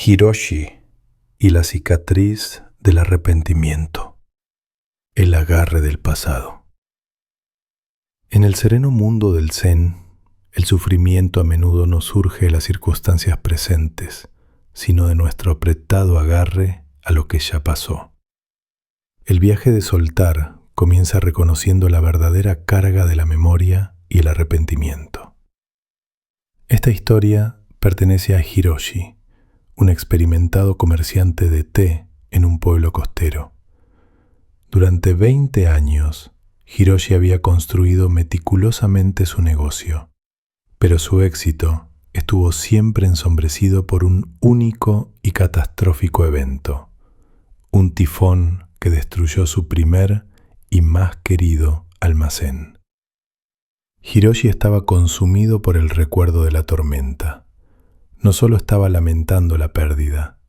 Hiroshi y la cicatriz del arrepentimiento. El agarre del pasado. En el sereno mundo del Zen, el sufrimiento a menudo no surge de las circunstancias presentes, sino de nuestro apretado agarre a lo que ya pasó. El viaje de soltar comienza reconociendo la verdadera carga de la memoria y el arrepentimiento. Esta historia pertenece a Hiroshi, un experimentado comerciante de té en un pueblo costero. Durante 20 años, Hiroshi había construido meticulosamente su negocio, pero su éxito estuvo siempre ensombrecido por un único y catastrófico evento, un tifón que destruyó su primer y más querido almacén. Hiroshi estaba consumido por el recuerdo de la tormenta. No solo estaba lamentando la pérdida,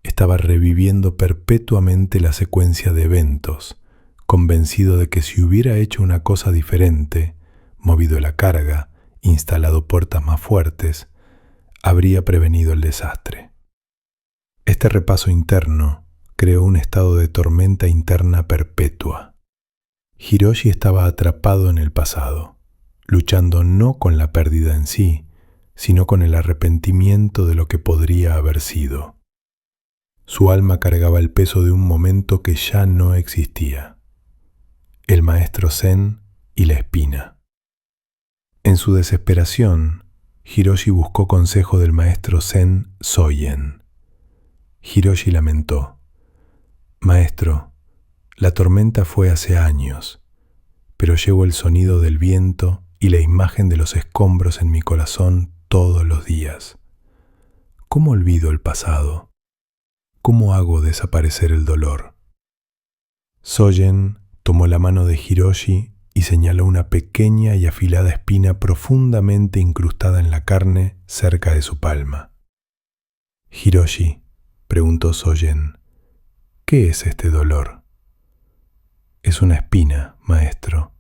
estaba reviviendo perpetuamente la secuencia de eventos, convencido de que si hubiera hecho una cosa diferente, movido la carga, instalado puertas más fuertes, habría prevenido el desastre. Este repaso interno creó un estado de tormenta interna perpetua. Hiroshi estaba atrapado en el pasado, luchando no con la pérdida en sí, sino con el arrepentimiento de lo que podría haber sido. Su alma cargaba el peso de un momento que ya no existía: el maestro Zen y la espina. En su desesperación, Hiroshi buscó consejo del maestro Zen Soyen. Hiroshi lamentó: «Maestro, la tormenta fue hace años, pero llevo el sonido del viento y la imagen de los escombros en mi corazón todos los días. ¿Cómo olvido el pasado? ¿Cómo hago desaparecer el dolor?» Soyen tomó la mano de Hiroshi y señaló una pequeña y afilada espina profundamente incrustada en la carne cerca de su palma. «Hiroshi», preguntó Soyen, «¿qué es este dolor?» «Es una espina, maestro.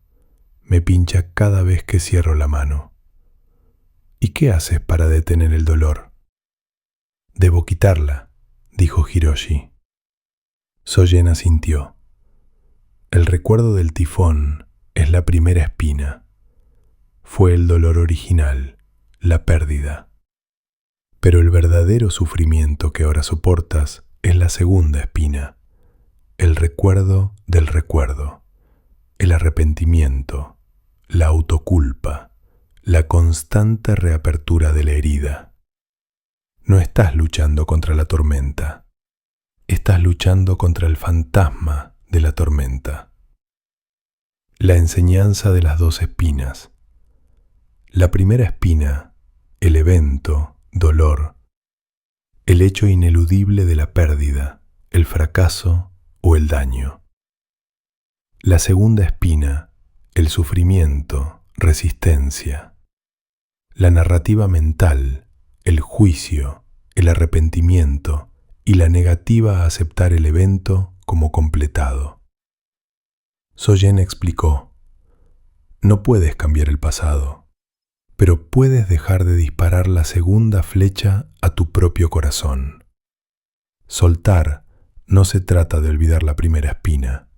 Me pincha cada vez que cierro la mano». «¿Y qué haces para detener el dolor?» «Debo quitarla», dijo Hiroshi. Soyen asintió. El recuerdo del tifón es la primera espina. Fue el dolor original, la pérdida. Pero el verdadero sufrimiento que ahora soportas es la segunda espina, el recuerdo del recuerdo, el arrepentimiento, la autoculpa, la constante reapertura de la herida. No estás luchando contra la tormenta, estás luchando contra el fantasma de la tormenta. La enseñanza de las dos espinas. La primera espina, el evento, dolor, el hecho ineludible de la pérdida, el fracaso o el daño. La segunda espina, el sufrimiento, resistencia. La narrativa mental, el juicio, el arrepentimiento y la negativa a aceptar el evento como completado. Soyen explicó: «No puedes cambiar el pasado, pero puedes dejar de disparar la segunda flecha a tu propio corazón. Soltar no se trata de olvidar la primera espina,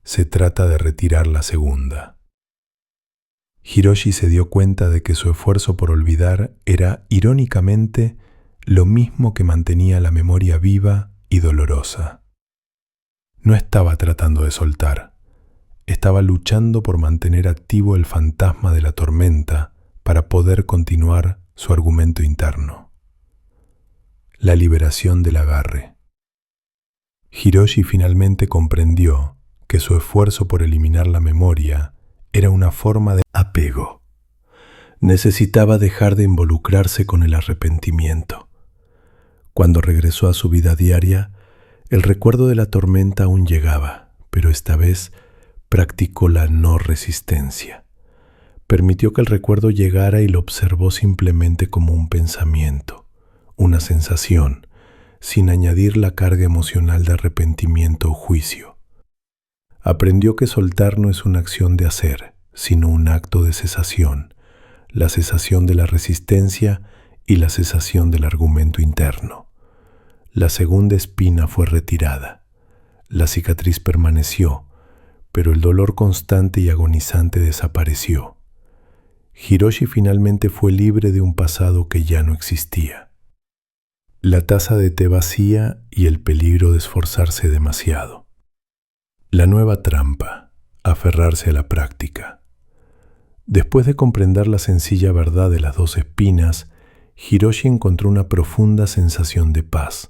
se trata de retirar la segunda». Hiroshi se dio cuenta de que su esfuerzo por olvidar era, irónicamente, lo mismo que mantenía la memoria viva y dolorosa. No estaba tratando de soltar, estaba luchando por mantener activo el fantasma de la tormenta para poder continuar su argumento interno. La liberación del agarre. Hiroshi finalmente comprendió que su esfuerzo por eliminar la memoria era una forma de apego. Necesitaba dejar de involucrarse con el arrepentimiento. Cuando regresó a su vida diaria, el recuerdo de la tormenta aún llegaba, pero esta vez practicó la no resistencia. Permitió que el recuerdo llegara y lo observó simplemente como un pensamiento, una sensación, sin añadir la carga emocional de arrepentimiento o juicio. Aprendió que soltar no es una acción de hacer, sino un acto de cesación, la cesación de la resistencia y la cesación del argumento interno. La segunda espina fue retirada. La cicatriz permaneció, pero el dolor constante y agonizante desapareció. Hiroshi finalmente fue libre de un pasado que ya no existía. La taza de té vacía y el peligro de esforzarse demasiado. La nueva trampa, aferrarse a la práctica. Después de comprender la sencilla verdad de las dos espinas, Hiroshi encontró una profunda sensación de paz.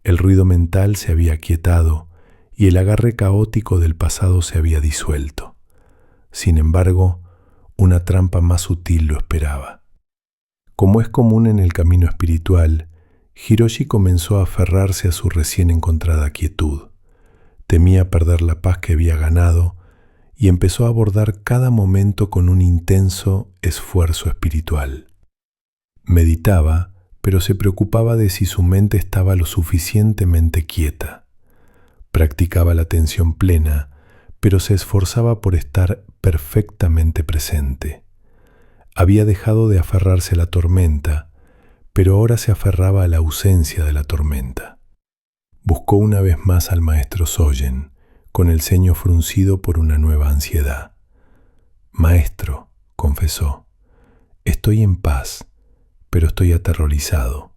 El ruido mental se había aquietado y el agarre caótico del pasado se había disuelto. Sin embargo, una trampa más sutil lo esperaba. Como es común en el camino espiritual, Hiroshi comenzó a aferrarse a su recién encontrada quietud. Temía perder la paz que había ganado y empezó a abordar cada momento con un intenso esfuerzo espiritual. Meditaba, pero se preocupaba de si su mente estaba lo suficientemente quieta. Practicaba la atención plena, pero se esforzaba por estar perfectamente presente. Había dejado de aferrarse a la tormenta, pero ahora se aferraba a la ausencia de la tormenta. Buscó una vez más al maestro Sogen, con el ceño fruncido por una nueva ansiedad. «Maestro», confesó, «estoy en paz, pero estoy aterrorizado.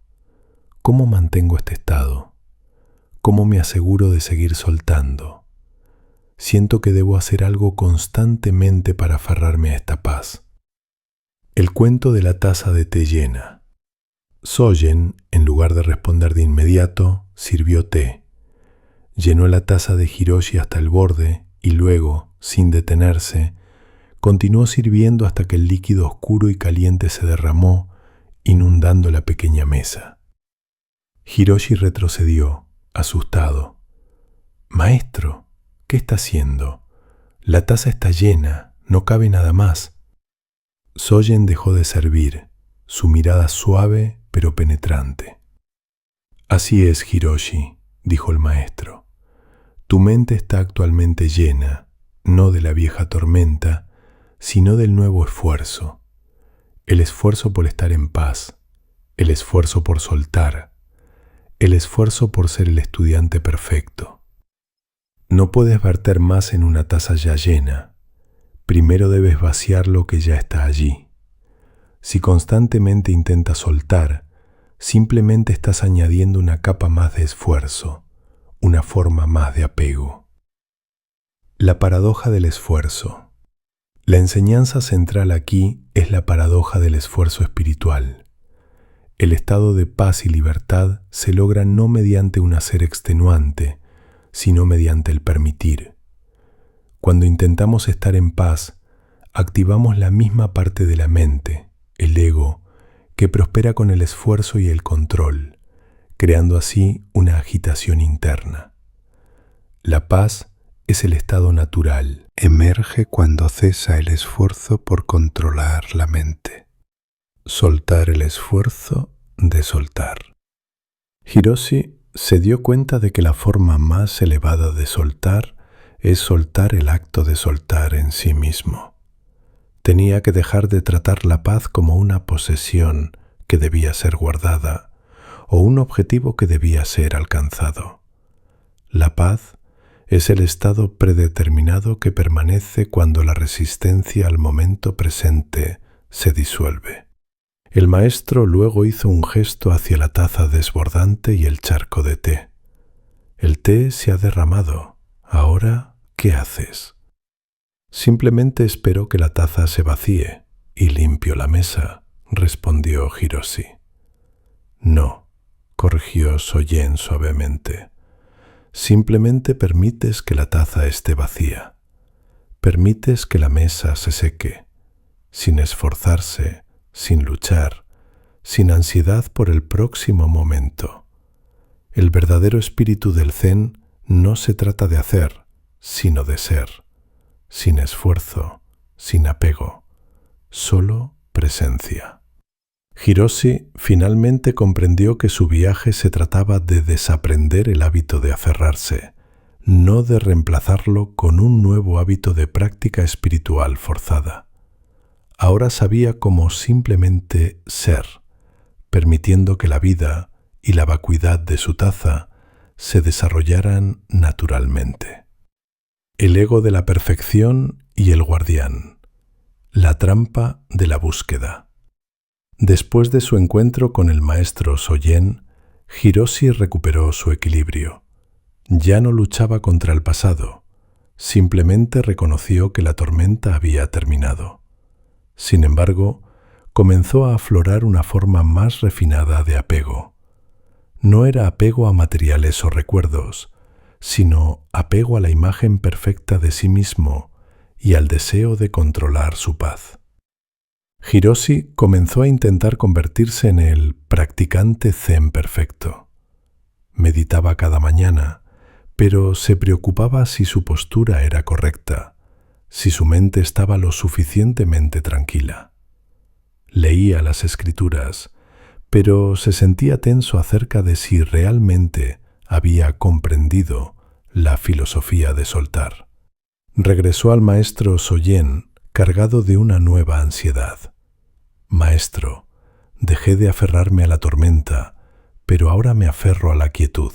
¿Cómo mantengo este estado? ¿Cómo me aseguro de seguir soltando? Siento que debo hacer algo constantemente para aferrarme a esta paz». El cuento de la taza de té llena. Sogen, en lugar de responder de inmediato, sirvió té. Llenó la taza de Hiroshi hasta el borde y luego, sin detenerse, continuó sirviendo hasta que el líquido oscuro y caliente se derramó, inundando la pequeña mesa. Hiroshi retrocedió, asustado. «Maestro, ¿qué está haciendo? La taza está llena, no cabe nada más». Sogen dejó de servir, su mirada suave pero penetrante. «Así es, Hiroshi», dijo el maestro. «Tu mente está actualmente llena, no de la vieja tormenta, sino del nuevo esfuerzo. El esfuerzo por estar en paz, el esfuerzo por soltar, el esfuerzo por ser el estudiante perfecto. No puedes verter más en una taza ya llena. Primero debes vaciar lo que ya está allí. Si constantemente intentas soltar, simplemente estás añadiendo una capa más de esfuerzo, una forma más de apego». La paradoja del esfuerzo. La enseñanza central aquí es la paradoja del esfuerzo espiritual. El estado de paz y libertad se logra no mediante un hacer extenuante, sino mediante el permitir. Cuando intentamos estar en paz, activamos la misma parte de la mente, el ego, que prospera con el esfuerzo y el control, creando así una agitación interna. La paz es el estado natural. Emerge cuando cesa el esfuerzo por controlar la mente. Soltar el esfuerzo de soltar. Hiroshi se dio cuenta de que la forma más elevada de soltar es soltar el acto de soltar en sí mismo. Tenía que dejar de tratar la paz como una posesión que debía ser guardada o un objetivo que debía ser alcanzado. La paz es el estado predeterminado que permanece cuando la resistencia al momento presente se disuelve. El maestro luego hizo un gesto hacia la taza desbordante y el charco de té. «El té se ha derramado. Ahora, ¿qué haces?» «Simplemente espero que la taza se vacíe y limpio la mesa», respondió Hiroshi. «No», corrigió Sogen suavemente. «Simplemente permites que la taza esté vacía. Permites que la mesa se seque, sin esforzarse, sin luchar, sin ansiedad por el próximo momento. El verdadero espíritu del Zen no se trata de hacer, sino de ser, sin esfuerzo, sin apego, solo presencia». Hiroshi finalmente comprendió que su viaje se trataba de desaprender el hábito de aferrarse, no de reemplazarlo con un nuevo hábito de práctica espiritual forzada. Ahora sabía cómo simplemente ser, permitiendo que la vida y la vacuidad de su taza se desarrollaran naturalmente. El ego de la perfección y el guardián. La trampa de la búsqueda. Después de su encuentro con el maestro Soyen, Hiroshi recuperó su equilibrio. Ya no luchaba contra el pasado, simplemente reconoció que la tormenta había terminado. Sin embargo, comenzó a aflorar una forma más refinada de apego. No era apego a materiales o recuerdos, sino apego a la imagen perfecta de sí mismo y al deseo de controlar su paz. Hiroshi comenzó a intentar convertirse en el practicante zen perfecto. Meditaba cada mañana, pero se preocupaba si su postura era correcta, si su mente estaba lo suficientemente tranquila. Leía las escrituras, pero se sentía tenso acerca de si realmente había comprendido la filosofía de soltar. Regresó al maestro Soyen cargado de una nueva ansiedad. Maestro, dejé de aferrarme a la tormenta, pero ahora me aferro a la quietud.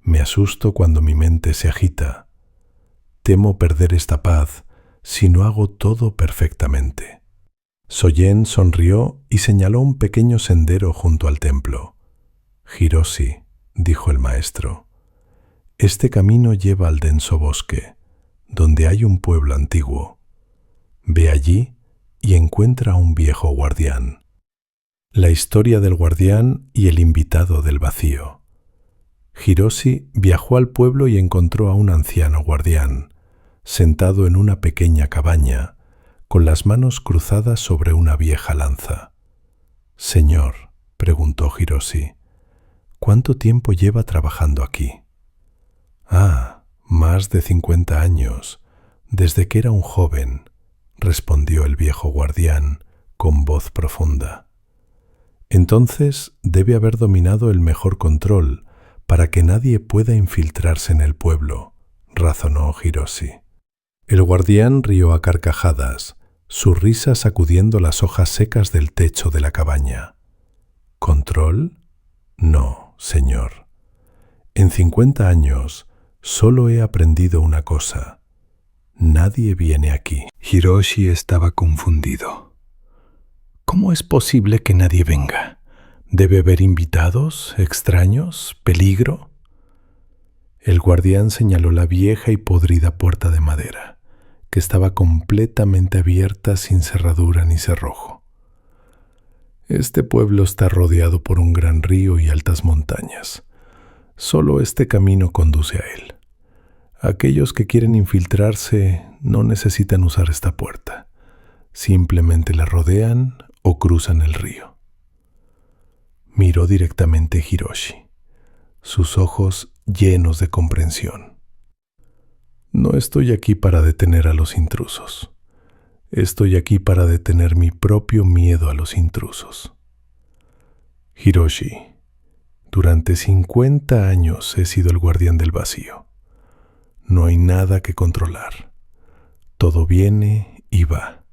Me asusto cuando mi mente se agita. Temo perder esta paz si no hago todo perfectamente. Soyen sonrió y señaló un pequeño sendero junto al templo. Hiroshi, dijo el maestro, este camino lleva al denso bosque, donde hay un pueblo antiguo. Ve allí y encuentra a un viejo guardián. La historia del guardián y el invitado del vacío. Hiroshi viajó al pueblo y encontró a un anciano guardián, sentado en una pequeña cabaña, con las manos cruzadas sobre una vieja lanza. «Señor», preguntó Hiroshi, «¿cuánto tiempo lleva trabajando aquí?» «Ah, más de 50 años, desde que era un joven», respondió el viejo guardián con voz profunda. «Entonces debe haber dominado el mejor control para que nadie pueda infiltrarse en el pueblo», razonó Hiroshi. El guardián rió a carcajadas, su risa sacudiendo las hojas secas del techo de la cabaña. ¿Control? No, señor. En 50 años solo he aprendido una cosa. Nadie viene aquí. Hiroshi estaba confundido. ¿Cómo es posible que nadie venga? ¿Debe haber invitados, extraños, peligro? El guardián señaló la vieja y podrida puerta de madera, que estaba completamente abierta sin cerradura ni cerrojo. Este pueblo está rodeado por un gran río y altas montañas. Solo este camino conduce a él. Aquellos que quieren infiltrarse no necesitan usar esta puerta. Simplemente la rodean o cruzan el río. Miró directamente a Hiroshi, sus ojos llenos de comprensión. No estoy aquí para detener a los intrusos. Estoy aquí para detener mi propio miedo a los intrusos. Hiroshi, durante 50 años he sido el guardián del vacío. No hay nada que controlar. Todo viene y va.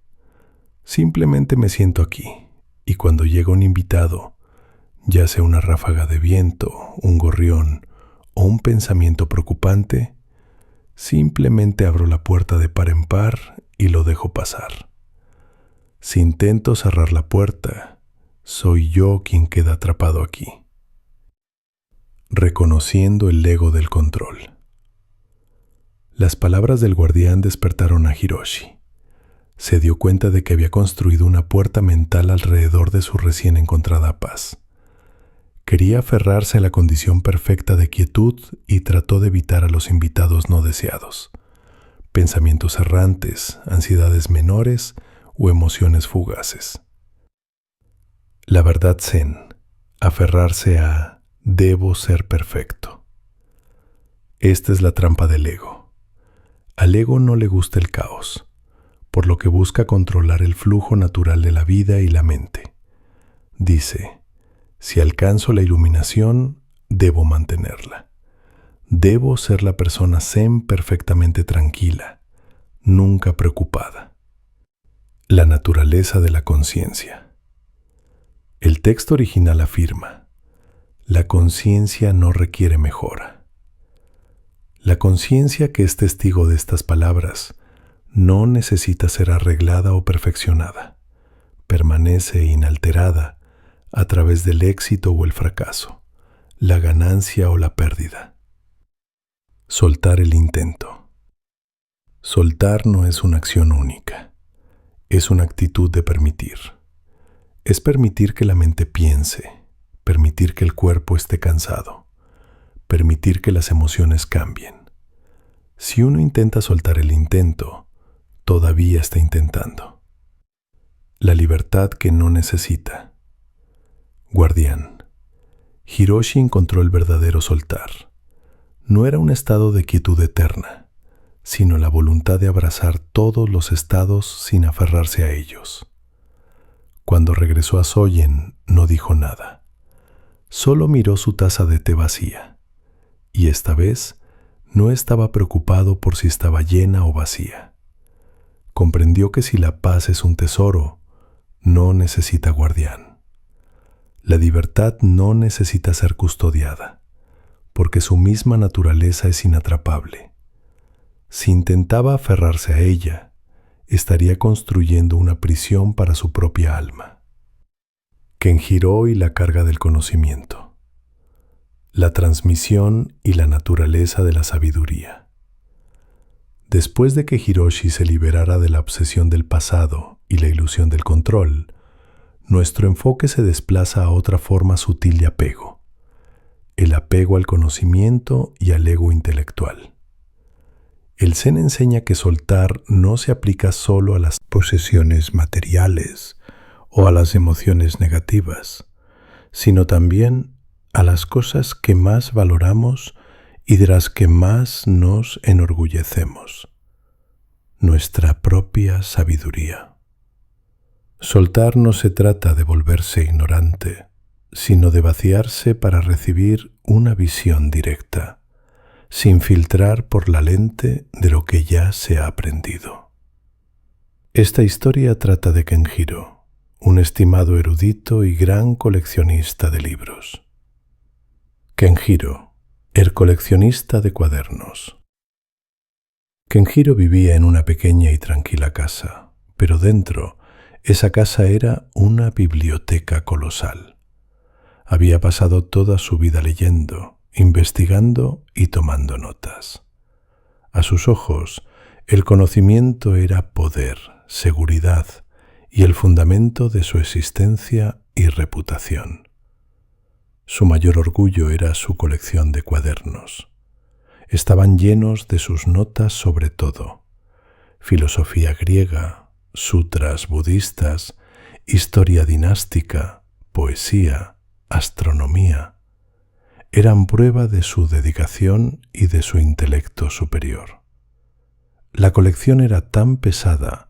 Simplemente me siento aquí, y cuando llega un invitado, ya sea una ráfaga de viento, un gorrión o un pensamiento preocupante, simplemente abro la puerta de par en par y lo dejo pasar. Si intento cerrar la puerta, soy yo quien queda atrapado aquí. Reconociendo el ego del control. Las palabras del guardián despertaron a Hiroshi. Se dio cuenta de que había construido una puerta mental alrededor de su recién encontrada paz. Quería aferrarse a la condición perfecta de quietud y trató de evitar a los invitados no deseados. Pensamientos errantes, ansiedades menores o emociones fugaces. La verdad zen, aferrarse a «debo ser perfecto». Esta es la trampa del ego. Al ego no le gusta el caos, por lo que busca controlar el flujo natural de la vida y la mente. Dice, si alcanzo la iluminación, debo mantenerla. Debo ser la persona zen perfectamente tranquila, nunca preocupada. La naturaleza de la conciencia. El texto original afirma, La conciencia no requiere mejora. La conciencia que es testigo de estas palabras no necesita ser arreglada o perfeccionada. Permanece inalterada a través del éxito o el fracaso, la ganancia o la pérdida. Soltar el intento. Soltar no es una acción única, es una actitud de permitir. Es permitir que la mente piense, permitir que el cuerpo esté cansado, permitir que las emociones cambien. Si uno intenta soltar el intento, todavía está intentando. La libertad que no necesita. Guardián. Hiroshi encontró el verdadero soltar. No era un estado de quietud eterna, sino la voluntad de abrazar todos los estados sin aferrarse a ellos. Cuando regresó a Soyen, no dijo nada. Solo miró su taza de té vacía, y esta vez no estaba preocupado por si estaba llena o vacía. Comprendió que si la paz es un tesoro, no necesita guardián. La libertad no necesita ser custodiada, porque su misma naturaleza es inatrapable. Si intentaba aferrarse a ella, estaría construyendo una prisión para su propia alma. Kenjiro y la carga del conocimiento. La transmisión y la naturaleza de la sabiduría. Después de que Hiroshi se liberara de la obsesión del pasado y la ilusión del control, nuestro enfoque se desplaza a otra forma sutil de apego, el apego al conocimiento y al ego intelectual. El Zen enseña que soltar no se aplica solo a las posesiones materiales o a las emociones negativas, sino también a las cosas que más valoramos y de las que más nos enorgullecemos, nuestra propia sabiduría. Soltar no se trata de volverse ignorante, sino de vaciarse para recibir una visión directa, sin filtrar por la lente de lo que ya se ha aprendido. Esta historia trata de Kenjiro, un estimado erudito y gran coleccionista de libros. Kenjiro, el coleccionista de cuadernos. Kenjiro vivía en una pequeña y tranquila casa, pero dentro, esa casa era una biblioteca colosal. Había pasado toda su vida leyendo, investigando y tomando notas. A sus ojos, el conocimiento era poder, seguridad y el fundamento de su existencia y reputación. Su mayor orgullo era su colección de cuadernos. Estaban llenos de sus notas sobre todo: filosofía griega, sutras budistas, historia dinástica, poesía, astronomía. Eran prueba de su dedicación y de su intelecto superior. La colección era tan pesada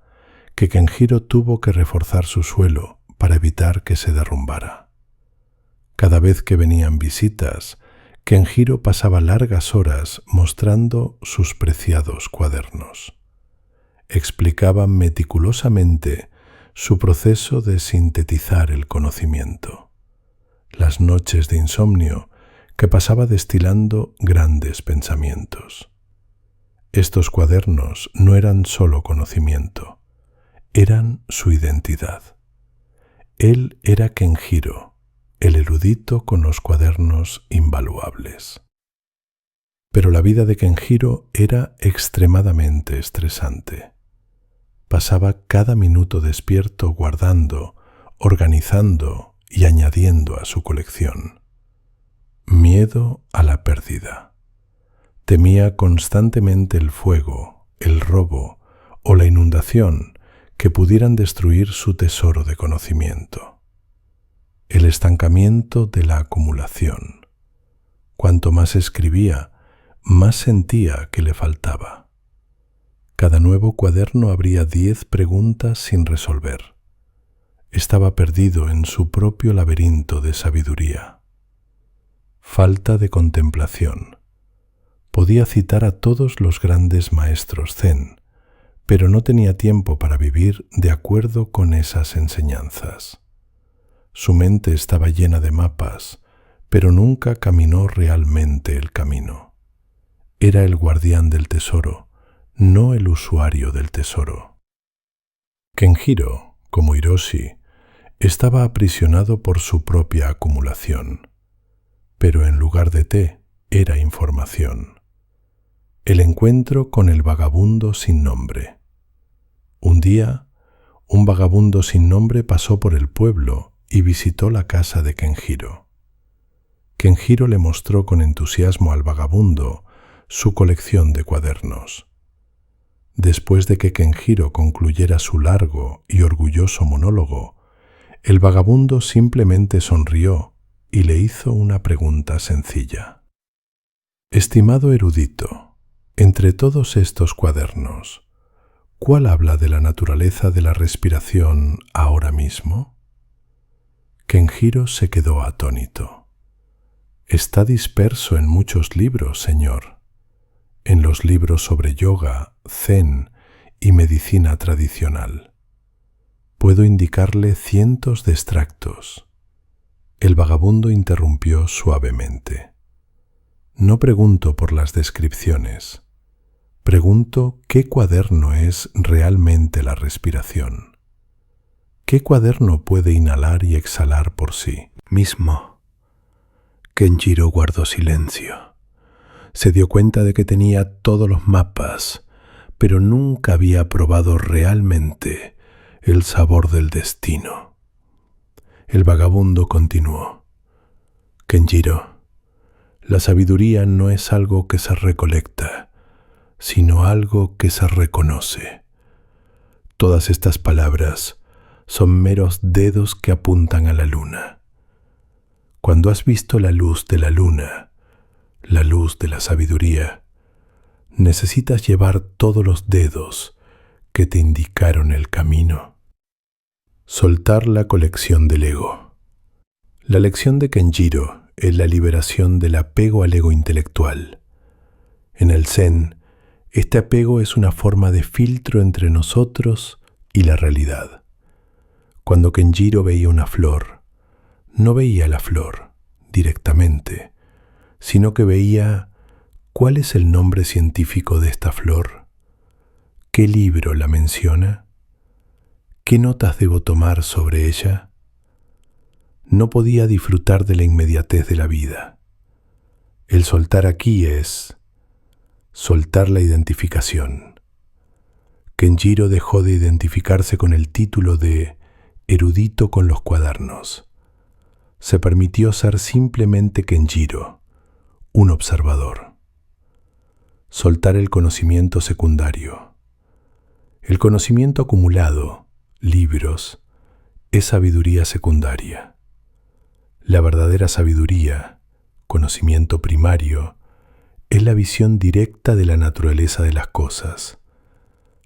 que Kenjiro tuvo que reforzar su suelo para evitar que se derrumbara. Cada vez que venían visitas, Kenjiro pasaba largas horas mostrando sus preciados cuadernos. Explicaba meticulosamente su proceso de sintetizar el conocimiento, las noches de insomnio que pasaba destilando grandes pensamientos. Estos cuadernos no eran solo conocimiento, eran su identidad. Él era Kenjiro, el erudito con los cuadernos invaluables. Pero la vida de Kenjiro era extremadamente estresante. Pasaba cada minuto despierto guardando, organizando y añadiendo a su colección. Miedo a la pérdida. Temía constantemente el fuego, el robo o la inundación que pudieran destruir su tesoro de conocimiento. El estancamiento de la acumulación. Cuanto más escribía, más sentía que le faltaba. Cada nuevo cuaderno abría 10 preguntas sin resolver. Estaba perdido en su propio laberinto de sabiduría. Falta de contemplación. Podía citar a todos los grandes maestros Zen, pero no tenía tiempo para vivir de acuerdo con esas enseñanzas. Su mente estaba llena de mapas, pero nunca caminó realmente el camino. Era el guardián del tesoro, no el usuario del tesoro. Kenjiro, como Hiroshi, estaba aprisionado por su propia acumulación, pero en lugar de té era información. El encuentro con el vagabundo sin nombre. Un día, un vagabundo sin nombre pasó por el pueblo y visitó la casa de Kenjiro. Kenjiro le mostró con entusiasmo al vagabundo su colección de cuadernos. Después de que Kenjiro concluyera su largo y orgulloso monólogo, el vagabundo simplemente sonrió y le hizo una pregunta sencilla. Estimado erudito, entre todos estos cuadernos, ¿cuál habla de la naturaleza de la respiración ahora mismo? Kenjiro se quedó atónito. Está disperso en muchos libros, señor. En los libros sobre yoga, zen y medicina tradicional. Puedo indicarle cientos de extractos. El vagabundo interrumpió suavemente. No pregunto por las descripciones. Pregunto qué cuaderno es realmente la respiración. ¿Qué cuaderno puede inhalar y exhalar por sí mismo? Kenjiro guardó silencio. Se dio cuenta de que tenía todos los mapas, pero nunca había probado realmente el sabor del destino. El vagabundo continuó. Kenjiro, la sabiduría no es algo que se recolecta, sino algo que se reconoce. Todas estas palabras son meros dedos que apuntan a la luna. Cuando has visto la luz de la luna, la luz de la sabiduría, necesitas llevar todos los dedos que te indicaron el camino. Soltar la colección del ego. La lección de Kenjiro es la liberación del apego al ego intelectual. En el Zen, este apego es una forma de filtro entre nosotros y la realidad. Cuando Kenjiro veía una flor, no veía la flor directamente, sino que veía cuál es el nombre científico de esta flor, qué libro la menciona, qué notas debo tomar sobre ella. No podía disfrutar de la inmediatez de la vida. El soltar aquí es soltar la identificación. Kenjiro dejó de identificarse con el título de erudito con los cuadernos. Se permitió ser simplemente Kenjiro, un observador. Soltar el conocimiento secundario. El conocimiento acumulado, libros, es sabiduría secundaria. La verdadera sabiduría, conocimiento primario, es la visión directa de la naturaleza de las cosas,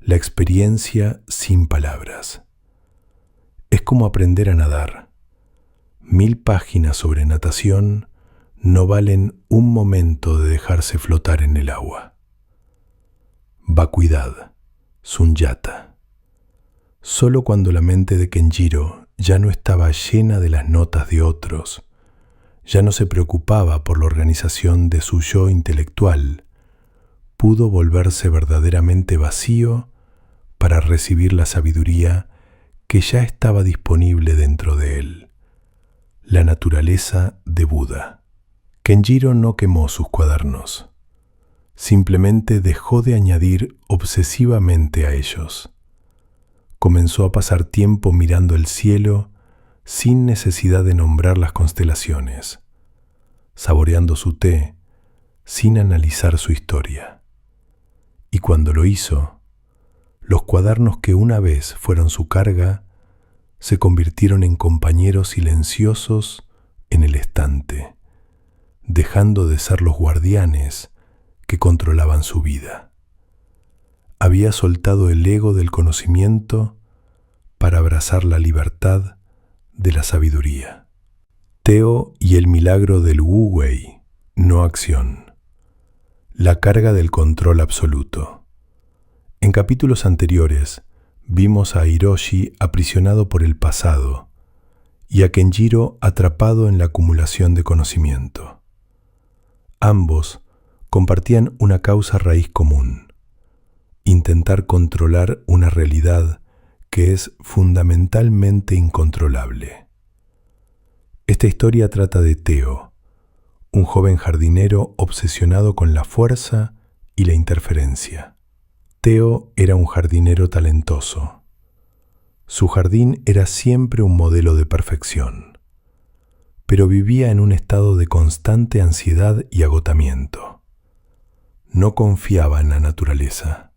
la experiencia sin palabras. Es como aprender a nadar. 1000 páginas sobre natación no valen un momento de dejarse flotar en el agua. Vacuidad, sunyata. Solo cuando la mente de Kenjiro ya no estaba llena de las notas de otros, ya no se preocupaba por la organización de su yo intelectual, pudo volverse verdaderamente vacío para recibir la sabiduría que ya estaba disponible dentro de él, la naturaleza de Buda. Kenjiro no quemó sus cuadernos, simplemente dejó de añadir obsesivamente a ellos. Comenzó a pasar tiempo mirando el cielo sin necesidad de nombrar las constelaciones, saboreando su té sin analizar su historia. Y cuando lo hizo, los cuadernos que una vez fueron su carga se convirtieron en compañeros silenciosos en el estante, dejando de ser los guardianes que controlaban su vida. Había soltado el ego del conocimiento para abrazar la libertad de la sabiduría. Teo y el milagro del Wu Wei, no acción. La carga del control absoluto. En capítulos anteriores vimos a Hiroshi aprisionado por el pasado y a Kenjiro atrapado en la acumulación de conocimiento. Ambos compartían una causa raíz común: intentar controlar una realidad que es fundamentalmente incontrolable. Esta historia trata de Teo, un joven jardinero obsesionado con la fuerza y la interferencia. Teo era un jardinero talentoso. Su jardín era siempre un modelo de perfección, pero vivía en un estado de constante ansiedad y agotamiento. No confiaba en la naturaleza.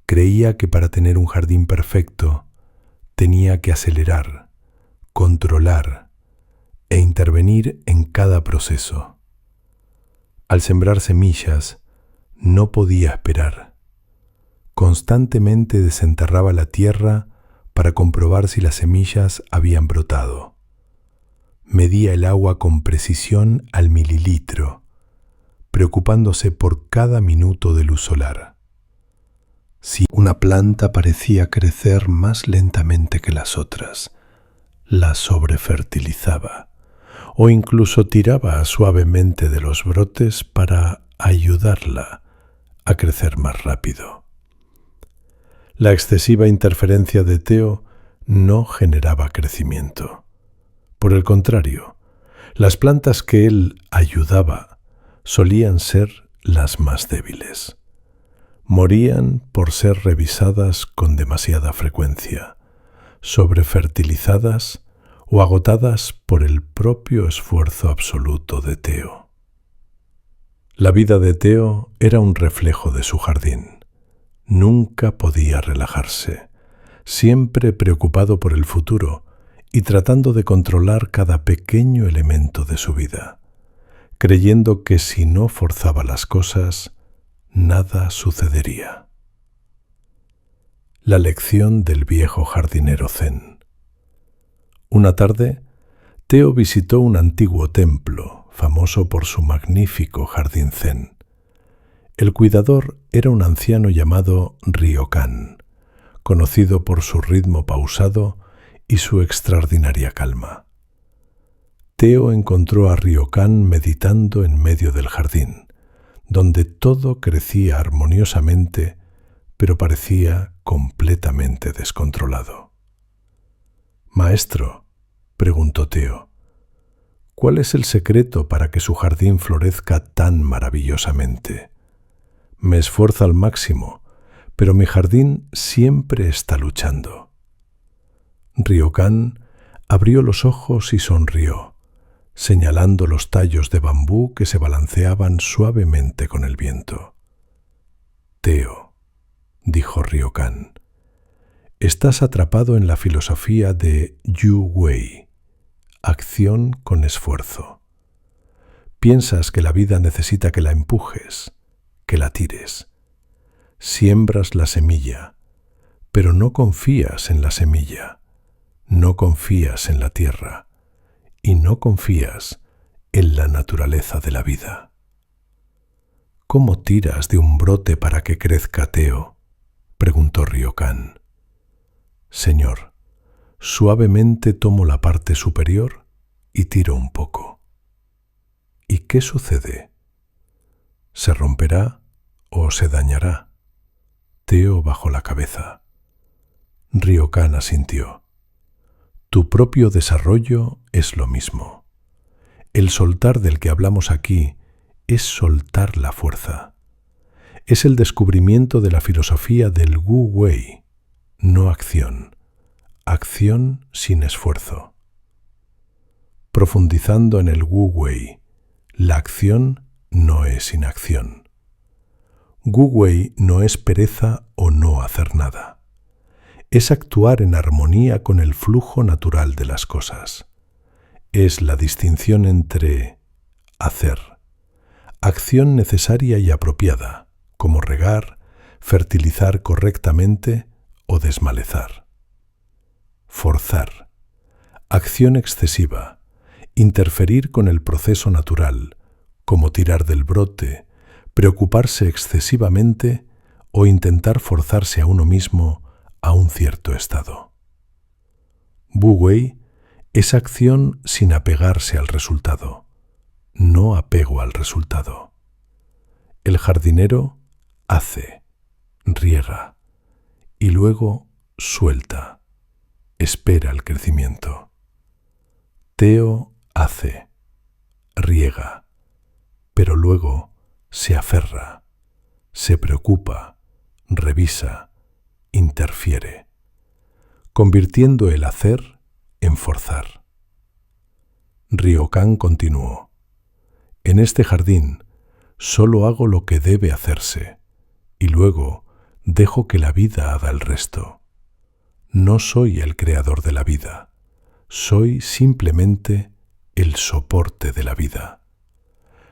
Creía que para tener un jardín perfecto tenía que acelerar, controlar e intervenir en cada proceso. Al sembrar semillas, no podía esperar. Constantemente desenterraba la tierra para comprobar si las semillas habían brotado. Medía el agua con precisión al mililitro, preocupándose por cada minuto de luz solar. Si una planta parecía crecer más lentamente que las otras, la sobrefertilizaba o incluso tiraba suavemente de los brotes para ayudarla a crecer más rápido. La excesiva interferencia de Teo no generaba crecimiento. Por el contrario, las plantas que él ayudaba solían ser las más débiles. Morían por ser revisadas con demasiada frecuencia, sobrefertilizadas o agotadas por el propio esfuerzo absoluto de Teo. La vida de Teo era un reflejo de su jardín. Nunca podía relajarse, siempre preocupado por el futuro y tratando de controlar cada pequeño elemento de su vida, creyendo que si no forzaba las cosas, nada sucedería. La lección del viejo jardinero zen. Una tarde, Teo visitó un antiguo templo, famoso por su magnífico jardín zen. El cuidador era un anciano llamado Ryokan, conocido por su ritmo pausado y su extraordinaria calma. Teo encontró a Ryokan meditando en medio del jardín, donde todo crecía armoniosamente, pero parecía completamente descontrolado. «Maestro», preguntó Teo, «¿cuál es el secreto para que su jardín florezca tan maravillosamente? Me esfuerzo al máximo, pero mi jardín siempre está luchando». Ryokan abrió los ojos y sonrió, señalando los tallos de bambú que se balanceaban suavemente con el viento. «Teo», dijo Ryokan, «estás atrapado en la filosofía de Yu Wei, acción con esfuerzo. Piensas que la vida necesita que la empujes, que la tires. Siembras la semilla, pero no confías en la semilla, no confías en la tierra y no confías en la naturaleza de la vida». «¿Cómo tiras de un brote para que crezca, Teo?», preguntó Ryokan. «Señor, suavemente tomo la parte superior y tiro un poco». «¿Y qué sucede? ¿Se romperá o se dañará?». Teo bajó la cabeza. Ryokan asintió. «Tu propio desarrollo es lo mismo. El soltar del que hablamos aquí es soltar la fuerza. Es el descubrimiento de la filosofía del Wu Wei, no acción, acción sin esfuerzo. Profundizando en el Wu Wei, la acción no es inacción. Wu Wei no es pereza o no hacer nada. Es actuar en armonía con el flujo natural de las cosas. Es la distinción entre hacer, acción necesaria y apropiada, como regar, fertilizar correctamente o desmalezar. Forzar, acción excesiva, interferir con el proceso natural, como tirar del brote, preocuparse excesivamente o intentar forzarse a uno mismo a un cierto estado. Wu Wei Es acción sin apegarse al resultado, no apego al resultado. El jardinero hace, riega y luego suelta, espera el crecimiento. Teo hace, riega, pero luego se aferra, se preocupa, revisa, interfiere, convirtiendo el hacer en forzar. Ryokan continuó: en este jardín solo hago lo que debe hacerse y luego dejo que la vida haga el resto. No soy el creador de la vida, soy simplemente el soporte de la vida.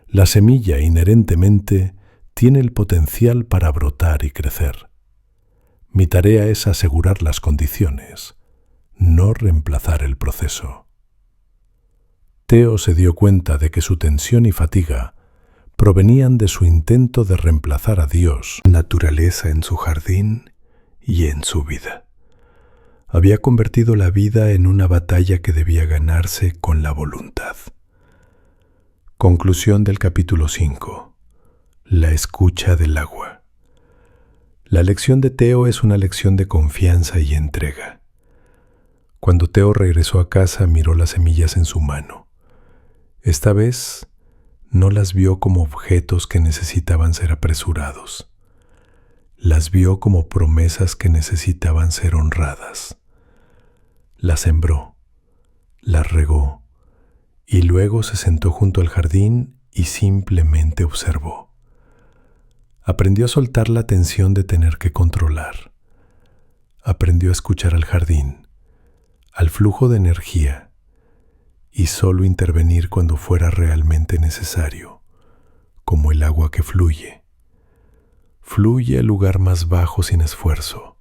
La semilla inherentemente tiene el potencial para brotar y crecer. Mi tarea es asegurar las condiciones, no reemplazar el proceso. Teo se dio cuenta de que su tensión y fatiga provenían de su intento de reemplazar a Dios, naturaleza en su jardín y en su vida. Había convertido la vida en una batalla que debía ganarse con la voluntad. Conclusión del capítulo 5. La escucha del agua. La lección de Teo es una lección de confianza y entrega. Cuando Teo regresó a casa, miró las semillas en su mano. Esta vez no las vio como objetos que necesitaban ser apresurados. Las vio como promesas que necesitaban ser honradas. Las sembró, las regó y luego se sentó junto al jardín y simplemente observó. Aprendió a soltar la tensión de tener que controlar. Aprendió a escuchar al jardín, al flujo de energía, y solo intervenir cuando fuera realmente necesario, como el agua que fluye. Fluye al lugar más bajo sin esfuerzo,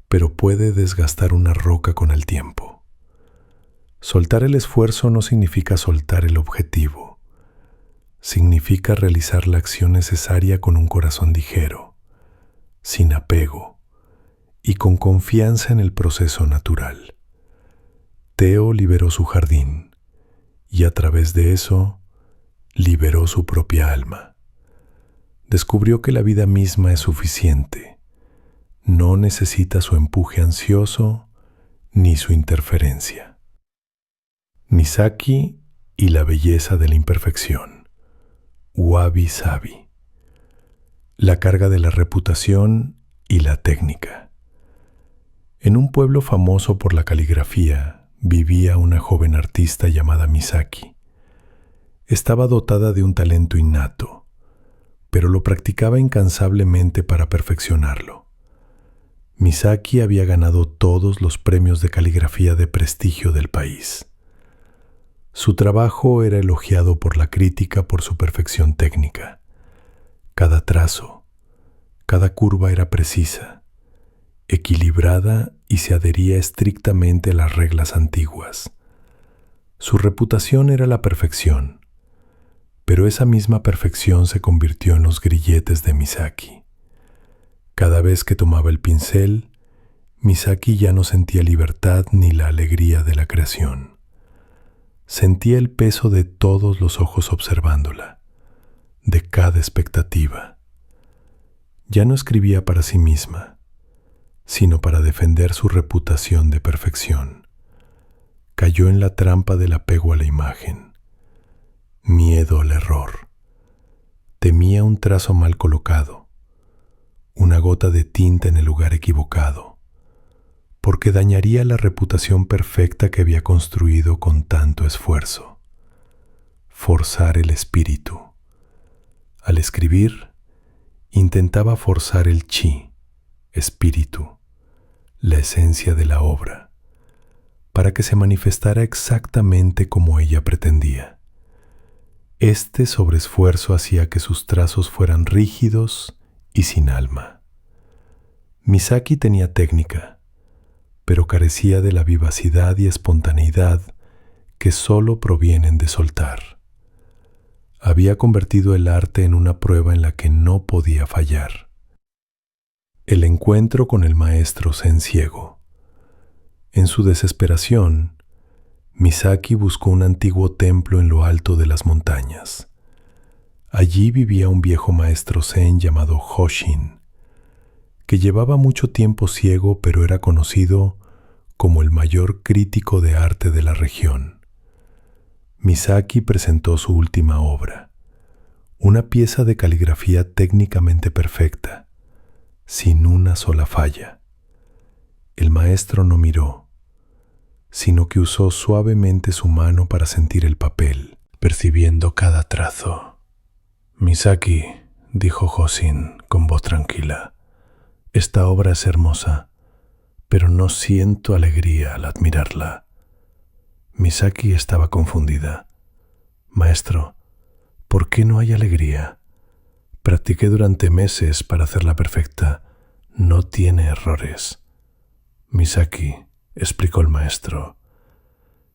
pero puede desgastar una roca con el tiempo. Soltar el esfuerzo no significa soltar el objetivo. Significa realizar la acción necesaria con un corazón ligero, sin apego y con confianza en el proceso natural. Teo liberó su jardín y a través de eso liberó su propia alma. Descubrió que la vida misma es suficiente. No necesita su empuje ansioso ni su interferencia. Misaki y la belleza de la imperfección. Wabi Sabi. La carga de la reputación y la técnica. En un pueblo famoso por la caligrafía vivía una joven artista llamada Misaki. Estaba dotada de un talento innato, pero lo practicaba incansablemente para perfeccionarlo. Misaki había ganado todos los premios de caligrafía de prestigio del país. Su trabajo era elogiado por la crítica por su perfección técnica. Cada trazo, cada curva era precisa, equilibrada y se adhería estrictamente a las reglas antiguas. Su reputación era la perfección, pero esa misma perfección se convirtió en los grilletes de Misaki. Cada vez que tomaba el pincel, Misaki ya no sentía libertad ni la alegría de la creación. Sentía el peso de todos los ojos observándola, de cada expectativa. Ya no escribía para sí misma, sino para defender su reputación de perfección. Cayó en la trampa del apego a la imagen, miedo al error. Temía un trazo mal colocado, una gota de tinta en el lugar equivocado, porque dañaría la reputación perfecta que había construido con tanto esfuerzo. Forzar el espíritu. Al escribir, intentaba forzar el chi, espíritu, la esencia de la obra, para que se manifestara exactamente como ella pretendía. Este sobreesfuerzo hacía que sus trazos fueran rígidos y sin alma. Misaki tenía técnica, pero carecía de la vivacidad y espontaneidad que solo provienen de soltar. Había convertido el arte en una prueba en la que no podía fallar. El encuentro con el maestro Zen ciego. En su desesperación, Misaki buscó un antiguo templo en lo alto de las montañas. Allí vivía un viejo maestro zen llamado Hoshin, que llevaba mucho tiempo ciego, pero era conocido como el mayor crítico de arte de la región. Misaki presentó su última obra, una pieza de caligrafía técnicamente perfecta, sin una sola falla. El maestro no miró, sino que usó suavemente su mano para sentir el papel, percibiendo cada trazo. «Misaki», dijo Hoshin con voz tranquila, «esta obra es hermosa, pero no siento alegría al admirarla». Misaki estaba confundida. «Maestro, ¿por qué no hay alegría? Practiqué durante meses para hacerla perfecta. No tiene errores». «Misaki», explicó el maestro,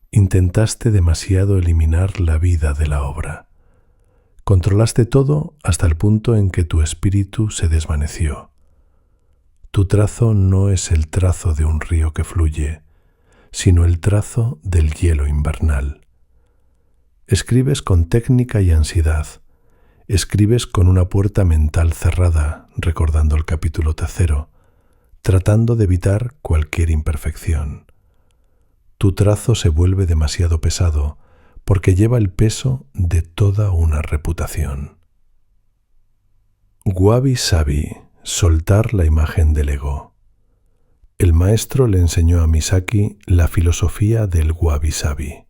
«intentaste demasiado eliminar la vida de la obra. Controlaste todo hasta el punto en que tu espíritu se desvaneció. Tu trazo no es el trazo de un río que fluye, sino el trazo del hielo invernal. Escribes con técnica y ansiedad. Escribes con una puerta mental cerrada, recordando el capítulo 3, tratando de evitar cualquier imperfección. Tu trazo se vuelve demasiado pesado porque lleva el peso de toda una reputación». Wabi-sabi, soltar la imagen del ego. El maestro le enseñó a Misaki la filosofía del wabi-sabi.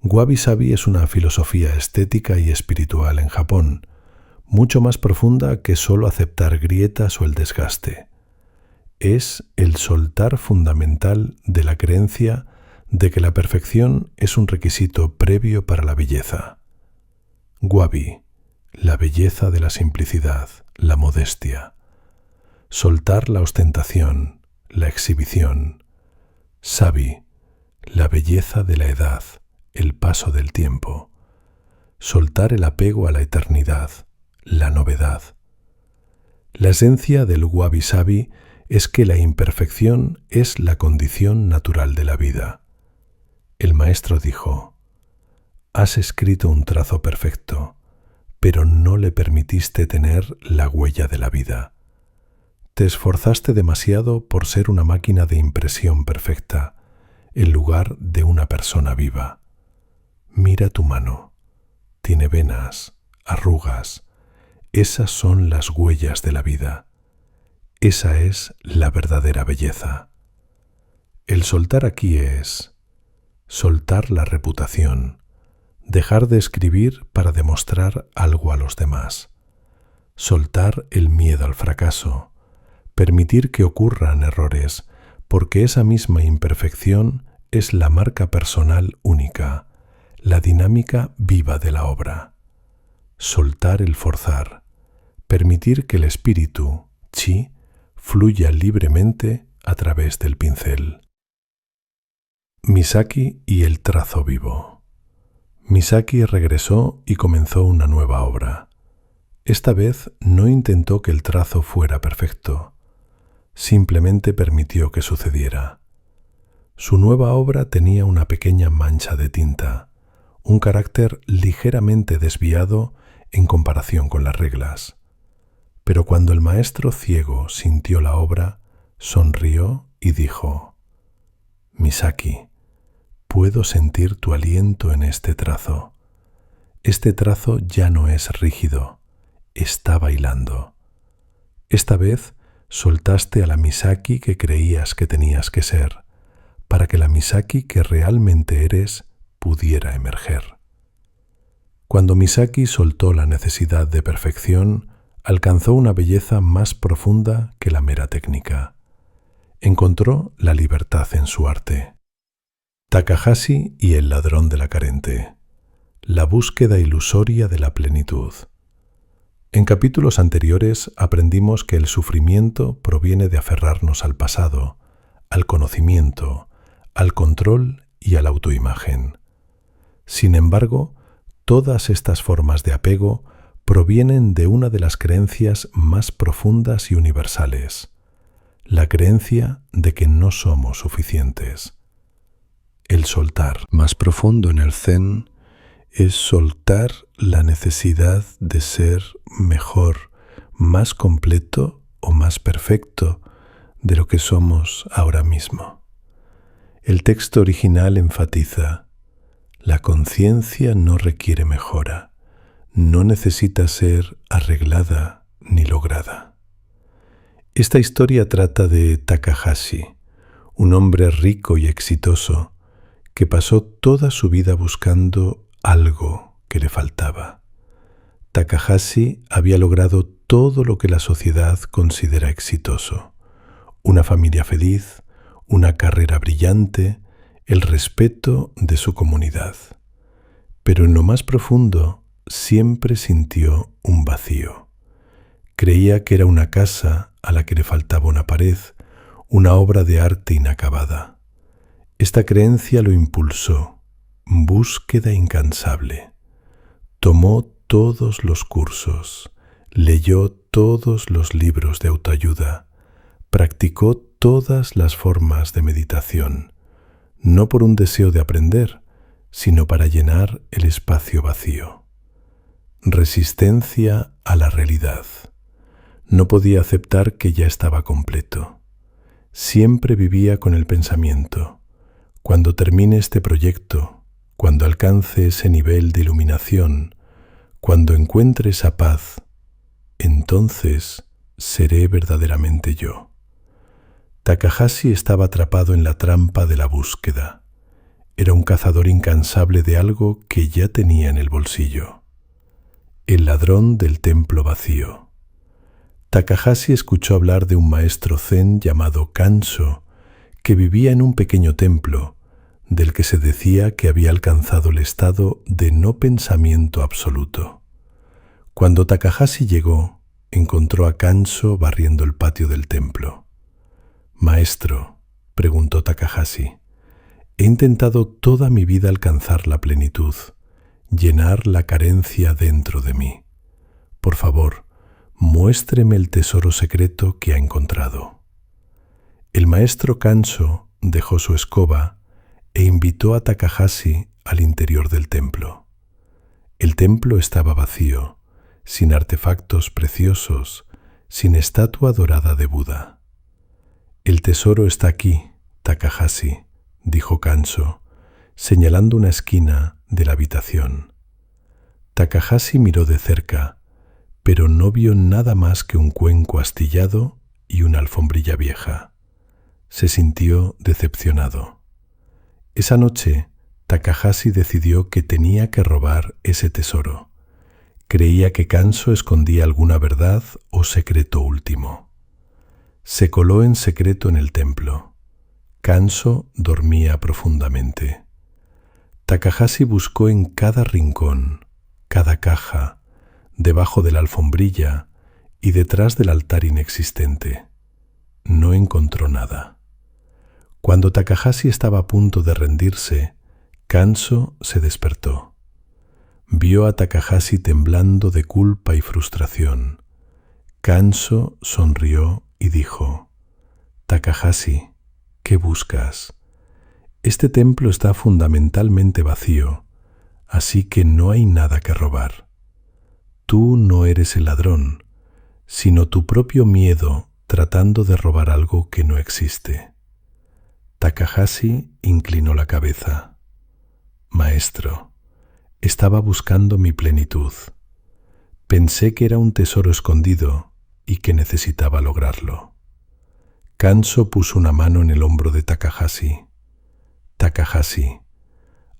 Wabi-sabi es una filosofía estética y espiritual en Japón, mucho más profunda que solo aceptar grietas o el desgaste. Es el soltar fundamental de la creencia de que la perfección es un requisito previo para la belleza. Wabi, la belleza de la simplicidad, la modestia. Soltar la ostentación, la exhibición. Sabi, la belleza de la edad, el paso del tiempo. Soltar el apego a la eternidad, la novedad. La esencia del wabi-sabi es que la imperfección es la condición natural de la vida. El maestro dijo: «Has escrito un trazo perfecto, pero no le permitiste tener la huella de la vida. Te esforzaste demasiado por ser una máquina de impresión perfecta, en lugar de una persona viva. Mira tu mano. Tiene venas, arrugas. Esas son las huellas de la vida. Esa es la verdadera belleza. El soltar aquí es soltar la reputación, dejar de escribir para demostrar algo a los demás, soltar el miedo al fracaso, permitir que ocurran errores, porque esa misma imperfección es la marca personal única, la dinámica viva de la obra. Soltar el forzar, permitir que el espíritu, chi, fluya libremente a través del pincel». Misaki y el trazo vivo. Misaki regresó y comenzó una nueva obra. Esta vez no intentó que el trazo fuera perfecto, simplemente permitió que sucediera. Su nueva obra tenía una pequeña mancha de tinta, un carácter ligeramente desviado en comparación con las reglas. Pero cuando el maestro ciego sintió la obra, sonrió y dijo: «Misaki, puedo sentir tu aliento en este trazo. Este trazo ya no es rígido, está bailando. Esta vez soltaste a la Misaki que creías que tenías que ser, para que la Misaki que realmente eres pudiera emerger». Cuando Misaki soltó la necesidad de perfección, alcanzó una belleza más profunda que la mera técnica. Encontró la libertad en su arte. Takahashi y el ladrón de la carente. La búsqueda ilusoria de la plenitud. En capítulos anteriores aprendimos que el sufrimiento proviene de aferrarnos al pasado, al conocimiento, al control y a la autoimagen. Sin embargo, todas estas formas de apego provienen de una de las creencias más profundas y universales, la creencia de que no somos suficientes. el soltar. Más profundo en el Zen es soltar la necesidad de ser mejor, más completo o más perfecto de lo que somos ahora mismo. El texto original enfatiza: la conciencia no requiere mejora, no necesita ser arreglada ni lograda. Esta historia trata de Takahashi, un hombre rico y exitoso que pasó toda su vida buscando algo que le faltaba. Takahashi había logrado todo lo que la sociedad considera exitoso: una familia feliz, una carrera brillante, el respeto de su comunidad. Pero en lo más profundo siempre sintió un vacío. Creía que era una casa a la que le faltaba una pared, una obra de arte inacabada. Esta creencia lo impulsó, búsqueda incansable. Tomó todos los cursos, leyó todos los libros de autoayuda, practicó todas las formas de meditación, no por un deseo de aprender, sino para llenar el espacio vacío. Resistencia a la realidad. No podía aceptar que ya estaba completo. Siempre vivía con el pensamiento: cuando termine este proyecto, cuando alcance ese nivel de iluminación, cuando encuentre esa paz, entonces seré verdaderamente yo. Takahashi estaba atrapado en la trampa de la búsqueda. Era un cazador incansable de algo que ya tenía en el bolsillo. El ladrón del templo vacío. Takahashi escuchó hablar de un maestro zen llamado Kanso, que vivía en un pequeño templo, del que se decía que había alcanzado el estado de no pensamiento absoluto. Cuando Takahashi llegó, encontró a Kanso barriendo el patio del templo. «Maestro», preguntó Takahashi, «he intentado toda mi vida alcanzar la plenitud, llenar la carencia dentro de mí. Por favor, muéstreme el tesoro secreto que ha encontrado». El maestro Kanso dejó su escoba e invitó a Takahashi al interior del templo. El templo estaba vacío, sin artefactos preciosos, sin estatua dorada de Buda. «El tesoro está aquí, Takahashi», dijo Kanso, señalando una esquina de la habitación. Takahashi miró de cerca, pero no vio nada más que un cuenco astillado y una alfombrilla vieja. Se sintió decepcionado. Esa noche, Takahashi decidió que tenía que robar ese tesoro. Creía que Kanso escondía alguna verdad o secreto último. Se coló en secreto en el templo. Kanso dormía profundamente. Takahashi buscó en cada rincón, cada caja, debajo de la alfombrilla y detrás del altar inexistente. No encontró nada. Cuando Takahashi estaba a punto de rendirse, Kanso se despertó. Vio a Takahashi temblando de culpa y frustración. Kanso sonrió y dijo: «Takahashi, ¿qué buscas? Este templo está fundamentalmente vacío, así que no hay nada que robar. Tú no eres el ladrón, sino tu propio miedo tratando de robar algo que no existe». Takahashi inclinó la cabeza. «Maestro, estaba buscando mi plenitud. Pensé que era un tesoro escondido y que necesitaba lograrlo». Kanso puso una mano en el hombro de Takahashi. «Takahashi,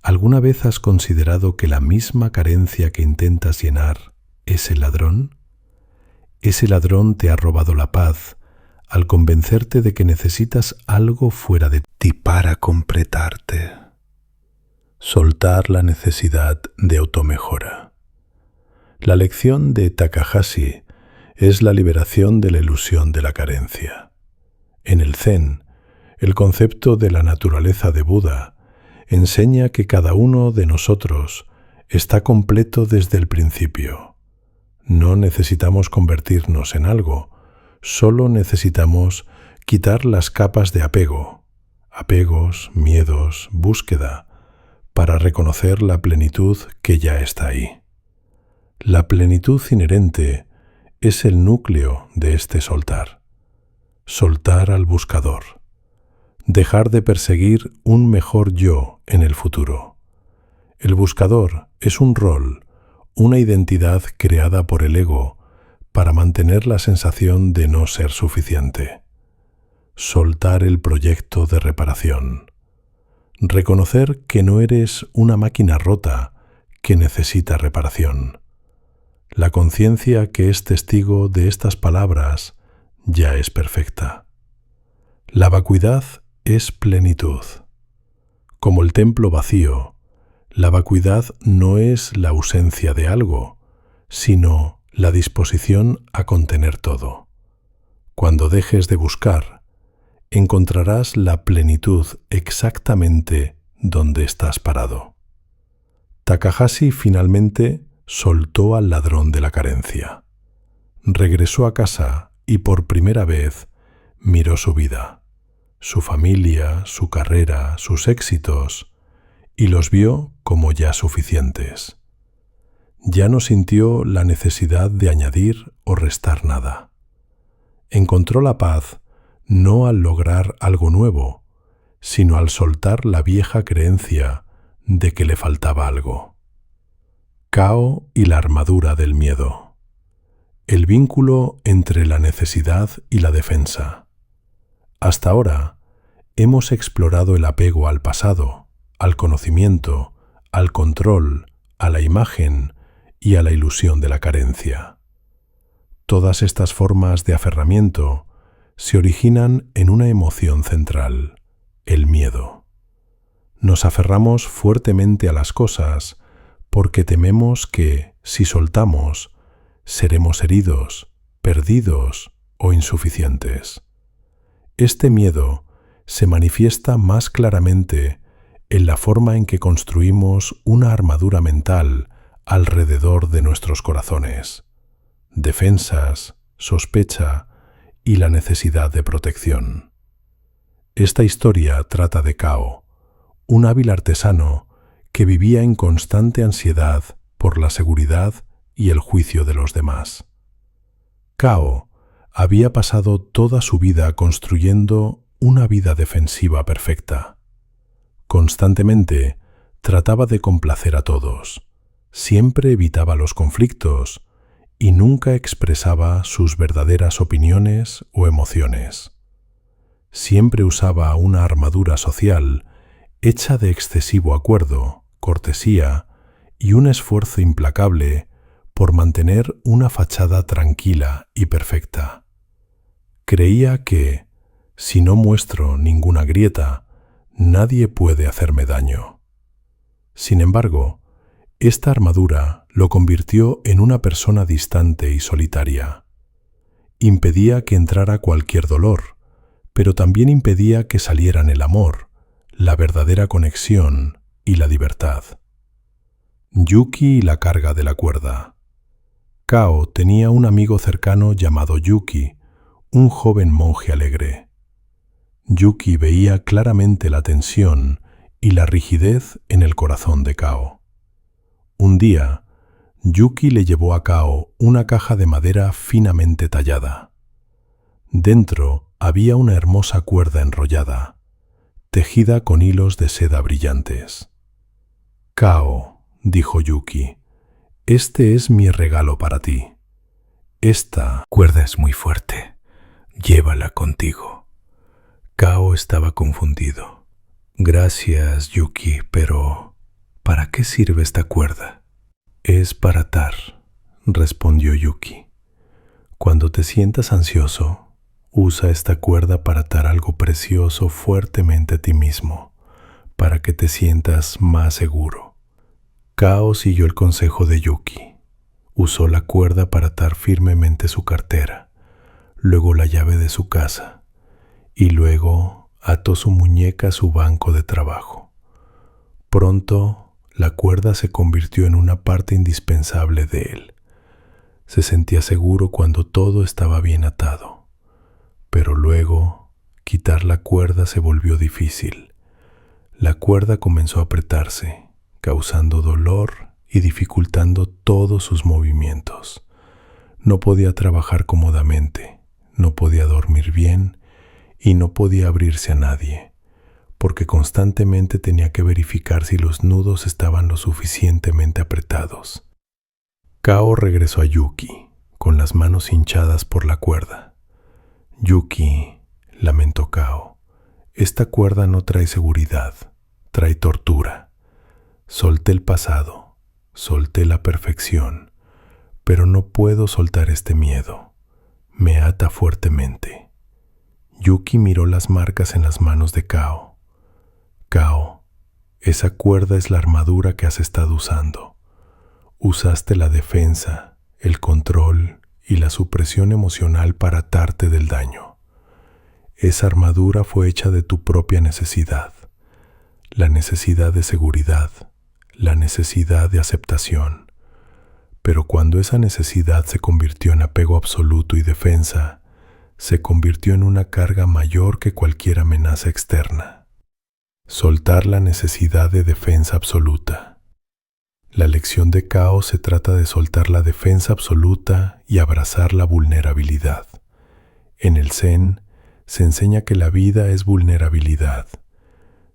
¿alguna vez has considerado que la misma carencia que intentas llenar es el ladrón? Ese ladrón te ha robado la paz al convencerte de que necesitas algo fuera de ti para completarte. Soltar la necesidad de automejora. La lección de Takahashi es la liberación de la ilusión de la carencia. En el Zen, el concepto de la naturaleza de Buda enseña que cada uno de nosotros está completo desde el principio. No necesitamos convertirnos en algo, solo necesitamos quitar las capas de apego, apegos, miedos, búsqueda, para reconocer la plenitud que ya está ahí. La plenitud inherente es el núcleo de este soltar. Soltar al buscador. Dejar de perseguir un mejor yo en el futuro. El buscador es un rol, una identidad creada por el ego para mantener la sensación de no ser suficiente. Soltar el proyecto de reparación. Reconocer que no eres una máquina rota que necesita reparación. La conciencia que es testigo de estas palabras ya es perfecta. La vacuidad es plenitud. Como el templo vacío, la vacuidad no es la ausencia de algo, sino la disposición a contener todo. Cuando dejes de buscar, encontrarás la plenitud exactamente donde estás parado. Takahashi finalmente soltó al ladrón de la carencia. Regresó a casa y por primera vez miró su vida, su familia, su carrera, sus éxitos, y los vio como ya suficientes. Ya no sintió la necesidad de añadir o restar nada. Encontró la paz no al lograr algo nuevo, sino al soltar la vieja creencia de que le faltaba algo. Kao y la armadura del miedo. El vínculo entre la necesidad y la defensa. Hasta ahora hemos explorado el apego al pasado, al conocimiento, al control, a la imagen y a la ilusión de la carencia. Todas estas formas de aferramiento se originan en una emoción central, el miedo. Nos aferramos fuertemente a las cosas porque tememos que, si soltamos, seremos heridos, perdidos o insuficientes. Este miedo se manifiesta más claramente en la forma en que construimos una armadura mental alrededor de nuestros corazones, defensas, sospecha y la necesidad de protección. Esta historia trata de Kao, un hábil artesano que vivía en constante ansiedad por la seguridad y el juicio de los demás. Kao había pasado toda su vida construyendo una vida defensiva perfecta. Constantemente trataba de complacer a todos, siempre evitaba los conflictos y nunca expresaba sus verdaderas opiniones o emociones. Siempre usaba una armadura social hecha de excesivo acuerdo, cortesía y un esfuerzo implacable por mantener una fachada tranquila y perfecta. Creía que, si no muestro ninguna grieta, nadie puede hacerme daño. Sin embargo, esta armadura lo convirtió en una persona distante y solitaria. Impedía que entrara cualquier dolor, pero también impedía que salieran el amor, la verdadera conexión y la libertad. Yuki y la carga de la cuerda. Kao tenía un amigo cercano llamado Yuki, un joven monje alegre. Yuki veía claramente la tensión y la rigidez en el corazón de Kao. Un día, Yuki le llevó a Kao una caja de madera finamente tallada. Dentro había una hermosa cuerda enrollada, tejida con hilos de seda brillantes. «Kao», dijo Yuki, «este es mi regalo para ti. Esta cuerda es muy fuerte. Llévala contigo». Kao estaba confundido. «Gracias, Yuki, pero ¿para qué sirve esta cuerda?» «Es para atar», respondió Yuki. «Cuando te sientas ansioso, usa esta cuerda para atar algo precioso fuertemente a ti mismo, para que te sientas más seguro». Kao siguió el consejo de Yuki. Usó la cuerda para atar firmemente su cartera, luego la llave de su casa, y luego ató su muñeca a su banco de trabajo. Pronto, la cuerda se convirtió en una parte indispensable de él. Se sentía seguro cuando todo estaba bien atado. Pero luego, Quitar la cuerda se volvió difícil. La cuerda comenzó a apretarse, causando dolor y dificultando todos sus movimientos. No podía trabajar cómodamente, no podía dormir bien y no podía abrirse a nadie, porque constantemente tenía que verificar si los nudos estaban lo suficientemente apretados. Kao regresó a Yuki, con las manos hinchadas por la cuerda. «Yuki», lamentó Kao, «esta cuerda no trae seguridad, trae tortura. Solté el pasado, solté la perfección, pero no puedo soltar este miedo. Me ata fuertemente». Yuki miró las marcas en las manos de Kao. «Kao, esa cuerda es la armadura que has estado usando. Usaste la defensa, el control y la supresión emocional para atarte del daño. Esa armadura fue hecha de tu propia necesidad, la necesidad de seguridad, la necesidad de aceptación. Pero cuando esa necesidad se convirtió en apego absoluto y defensa, se convirtió en una carga mayor que cualquier amenaza externa. Soltar la necesidad de defensa absoluta. La lección de Kao se trata de soltar la defensa absoluta y abrazar la vulnerabilidad. En el Zen se enseña que la vida es vulnerabilidad.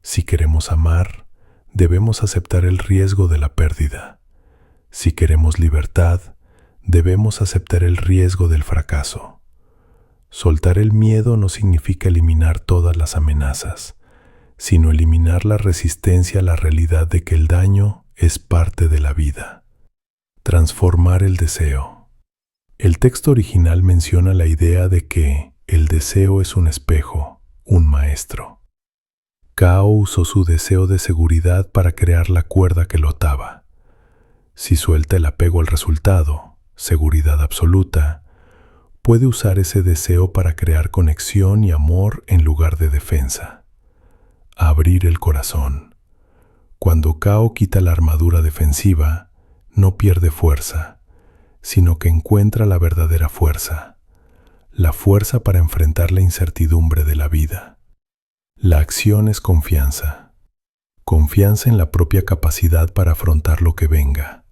Si queremos amar, debemos aceptar el riesgo de la pérdida. Si queremos libertad, debemos aceptar el riesgo del fracaso. Soltar el miedo no significa eliminar todas las amenazas, sino eliminar la resistencia a la realidad de que el daño es parte de la vida. Transformar el deseo. El texto original menciona la idea de que el deseo es un espejo, un maestro. Kao usó su deseo de seguridad para crear la cuerda que lo ataba. Si suelta el apego al resultado, seguridad absoluta, puede usar ese deseo para crear conexión y amor en lugar de defensa. Abrir el corazón. Cuando Kao quita la armadura defensiva, no pierde fuerza, sino que encuentra la verdadera fuerza, la fuerza para enfrentar la incertidumbre de la vida. La acción es confianza. Confianza en la propia capacidad para afrontar lo que venga,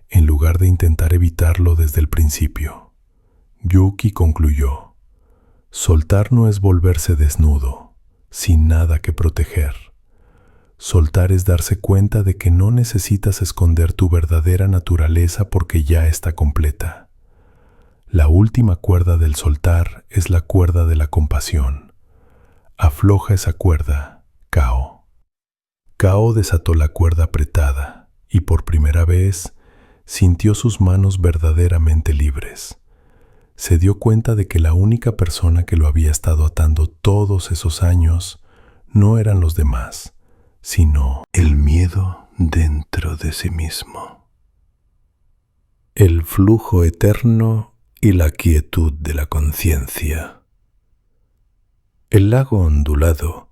en lugar de intentar evitarlo desde el principio. Yuki concluyó: soltar no es volverse desnudo, sin nada que proteger. Soltar es darse cuenta de que no necesitas esconder tu verdadera naturaleza porque ya está completa. La última cuerda del soltar es la cuerda de la compasión. Afloja esa cuerda, Kao. Kao desató la cuerda apretada y por primera vez sintió sus manos verdaderamente libres. Se dio cuenta de que la única persona que lo había estado atando todos esos años no eran los demás, sino el miedo dentro de sí mismo. El flujo eterno y la quietud de la conciencia. El lago ondulado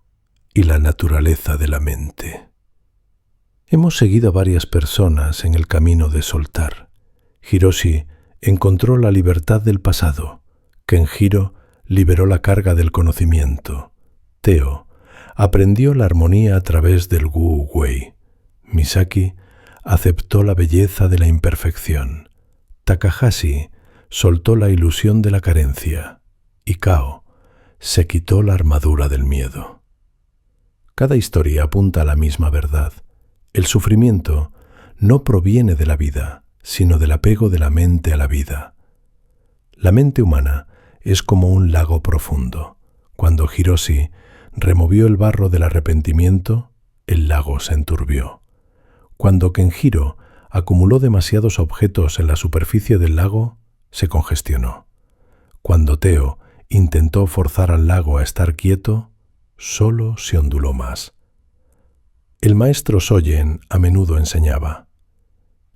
y la naturaleza de la mente. Hemos seguido a varias personas en el camino de soltar. Hiroshi encontró la libertad del pasado. Kenjiro liberó la carga del conocimiento. Teo aprendió la armonía a través del Wu Wei. Misaki aceptó la belleza de la imperfección. Takahashi soltó la ilusión de la carencia. Y Kao se quitó la armadura del miedo. Cada historia apunta a la misma verdad. El sufrimiento no proviene de la vida, sino del apego de la mente a la vida. La mente humana es como un lago profundo. Cuando Hiroshi removió el barro del arrepentimiento, el lago se enturbió. Cuando Kenjiro acumuló demasiados objetos en la superficie del lago, se congestionó. Cuando Teo intentó forzar al lago a estar quieto, solo se onduló más. El maestro Soyen a menudo enseñaba: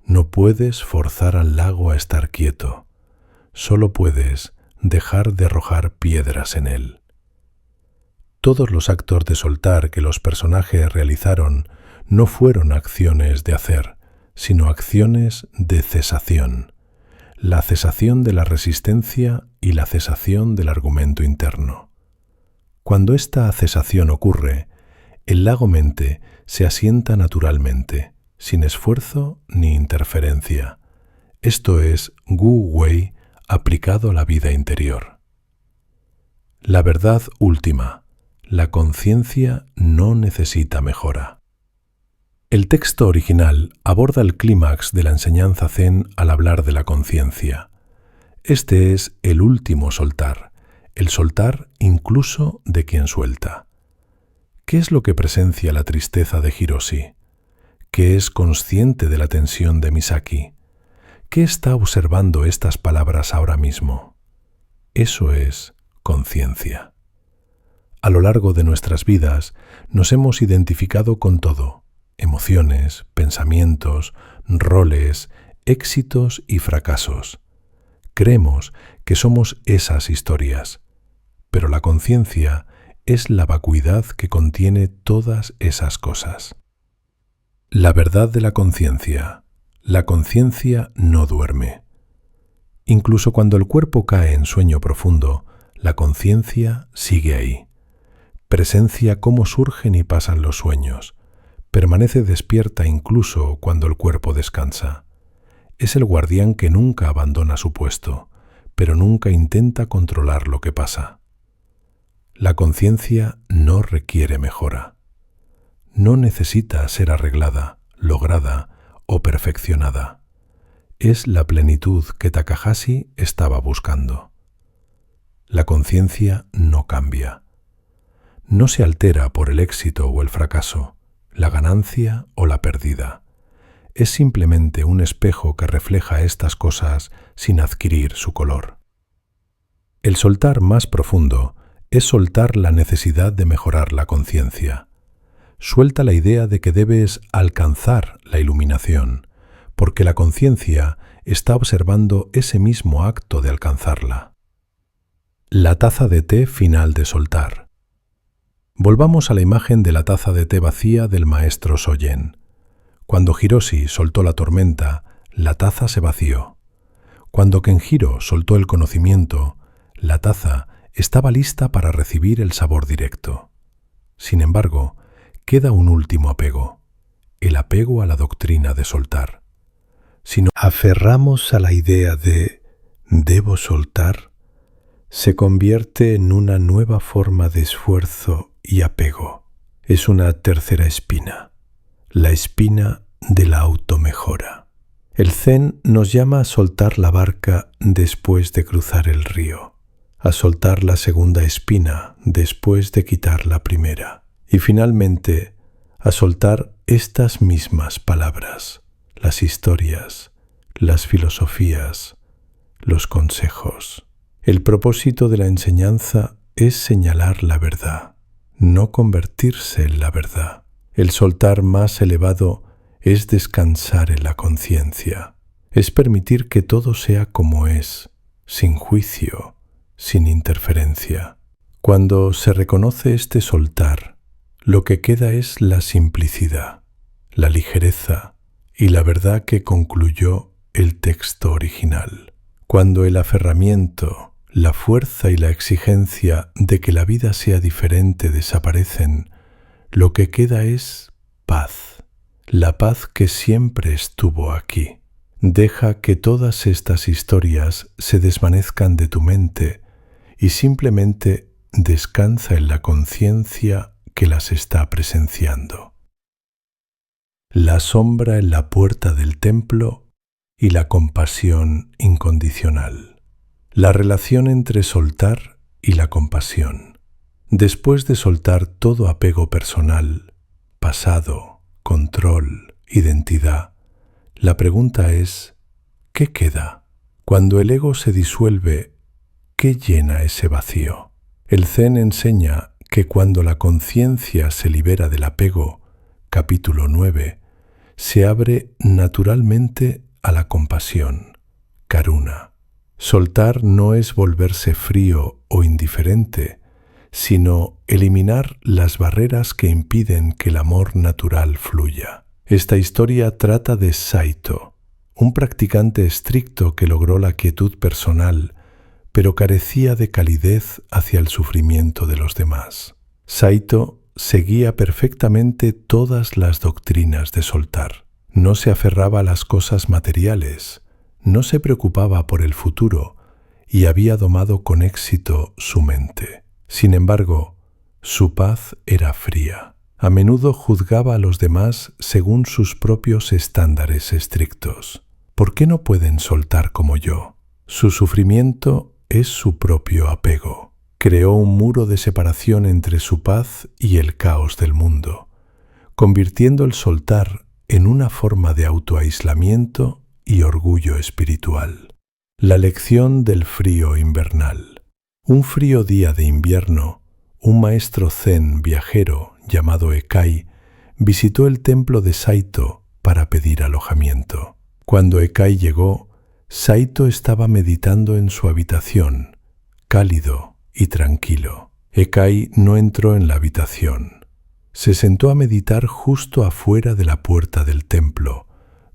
no puedes forzar al lago a estar quieto, solo puedes dejar de arrojar piedras en él. Todos los actos de soltar que los personajes realizaron no fueron acciones de hacer, sino acciones de cesación. La cesación de la resistencia y la cesación del argumento interno. Cuando esta cesación ocurre, el lago mente se asienta naturalmente, sin esfuerzo ni interferencia. Esto es Wu Wei aplicado a la vida interior. La verdad última: la conciencia no necesita mejora. El texto original aborda el clímax de la enseñanza Zen al hablar de la conciencia. Este es el último soltar, el soltar incluso de quien suelta. ¿Qué es lo que presencia la tristeza de Hiroshi? ¿Qué es consciente de la tensión de Misaki? ¿Qué está observando estas palabras ahora mismo? Eso es conciencia. A lo largo de nuestras vidas nos hemos identificado con todo: emociones, pensamientos, roles, éxitos y fracasos. Creemos que somos esas historias, pero la conciencia es la vacuidad que contiene todas esas cosas. La verdad de la conciencia: la conciencia no duerme. Incluso cuando el cuerpo cae en sueño profundo, la conciencia sigue ahí. Presencia cómo surgen y pasan los sueños. Permanece despierta incluso cuando el cuerpo descansa. Es el guardián que nunca abandona su puesto, pero nunca intenta controlar lo que pasa. La conciencia no requiere mejora. No necesita ser arreglada, lograda o perfeccionada. Es la plenitud que Takahashi estaba buscando. La conciencia no cambia. No se altera por el éxito o el fracaso, la ganancia o la pérdida. Es simplemente un espejo que refleja estas cosas sin adquirir su color. El soltar más profundo es soltar la necesidad de mejorar la conciencia. Suelta la idea de que debes alcanzar la iluminación, porque la conciencia está observando ese mismo acto de alcanzarla. La taza de té final de soltar. Volvamos a la imagen de la taza de té vacía del maestro Soyen. Cuando Hiroshi soltó la tormenta, la taza se vació. Cuando Kenjiro soltó el conocimiento, la taza estaba lista para recibir el sabor directo. Sin embargo, queda un último apego, el apego a la doctrina de soltar. Si nos aferramos a la idea de «debo soltar», se convierte en una nueva forma de esfuerzo y apego. Es una tercera espina, la espina de la automejora. El Zen nos llama a soltar la barca después de cruzar el río, a soltar la segunda espina después de quitar la primera, y finalmente a soltar estas mismas palabras, las historias, las filosofías, los consejos. El propósito de la enseñanza es señalar la verdad, no convertirse en la verdad. El soltar más elevado es descansar en la conciencia, es permitir que todo sea como es, sin juicio, sin interferencia. Cuando se reconoce este soltar, lo que queda es la simplicidad, la ligereza y la verdad que concluyó el texto original. Cuando el aferramiento, la fuerza y la exigencia de que la vida sea diferente desaparecen, lo que queda es paz, la paz que siempre estuvo aquí. Deja que todas estas historias se desvanezcan de tu mente y simplemente descansa en la conciencia que las está presenciando. La sombra en la puerta del templo y la compasión incondicional. La relación entre soltar y la compasión. Después de soltar todo apego personal, pasado, control, identidad, la pregunta es, ¿qué queda? Cuando el ego se disuelve, ¿qué llena ese vacío? El Zen enseña que cuando la conciencia se libera del apego, capítulo 9, se abre naturalmente a la compasión, karuna. Soltar no es volverse frío o indiferente, sino eliminar las barreras que impiden que el amor natural fluya. Esta historia trata de Saito, un practicante estricto que logró la quietud personal, pero carecía de calidez hacia el sufrimiento de los demás. Saito seguía perfectamente todas las doctrinas de soltar. No se aferraba a las cosas materiales, no se preocupaba por el futuro y había domado con éxito su mente. Sin embargo, su paz era fría. A menudo juzgaba a los demás según sus propios estándares estrictos. ¿Por qué no pueden soltar como yo? Su sufrimiento es su propio apego. Creó un muro de separación entre su paz y el caos del mundo, convirtiendo el soltar en una forma de autoaislamiento y orgullo espiritual. La lección del frío invernal. Un frío día de invierno, un maestro zen viajero llamado Ekai visitó el templo de Saito para pedir alojamiento. Cuando Ekai llegó, Saito estaba meditando en su habitación, cálido y tranquilo. Ekai no entró en la habitación. Se sentó a meditar justo afuera de la puerta del templo,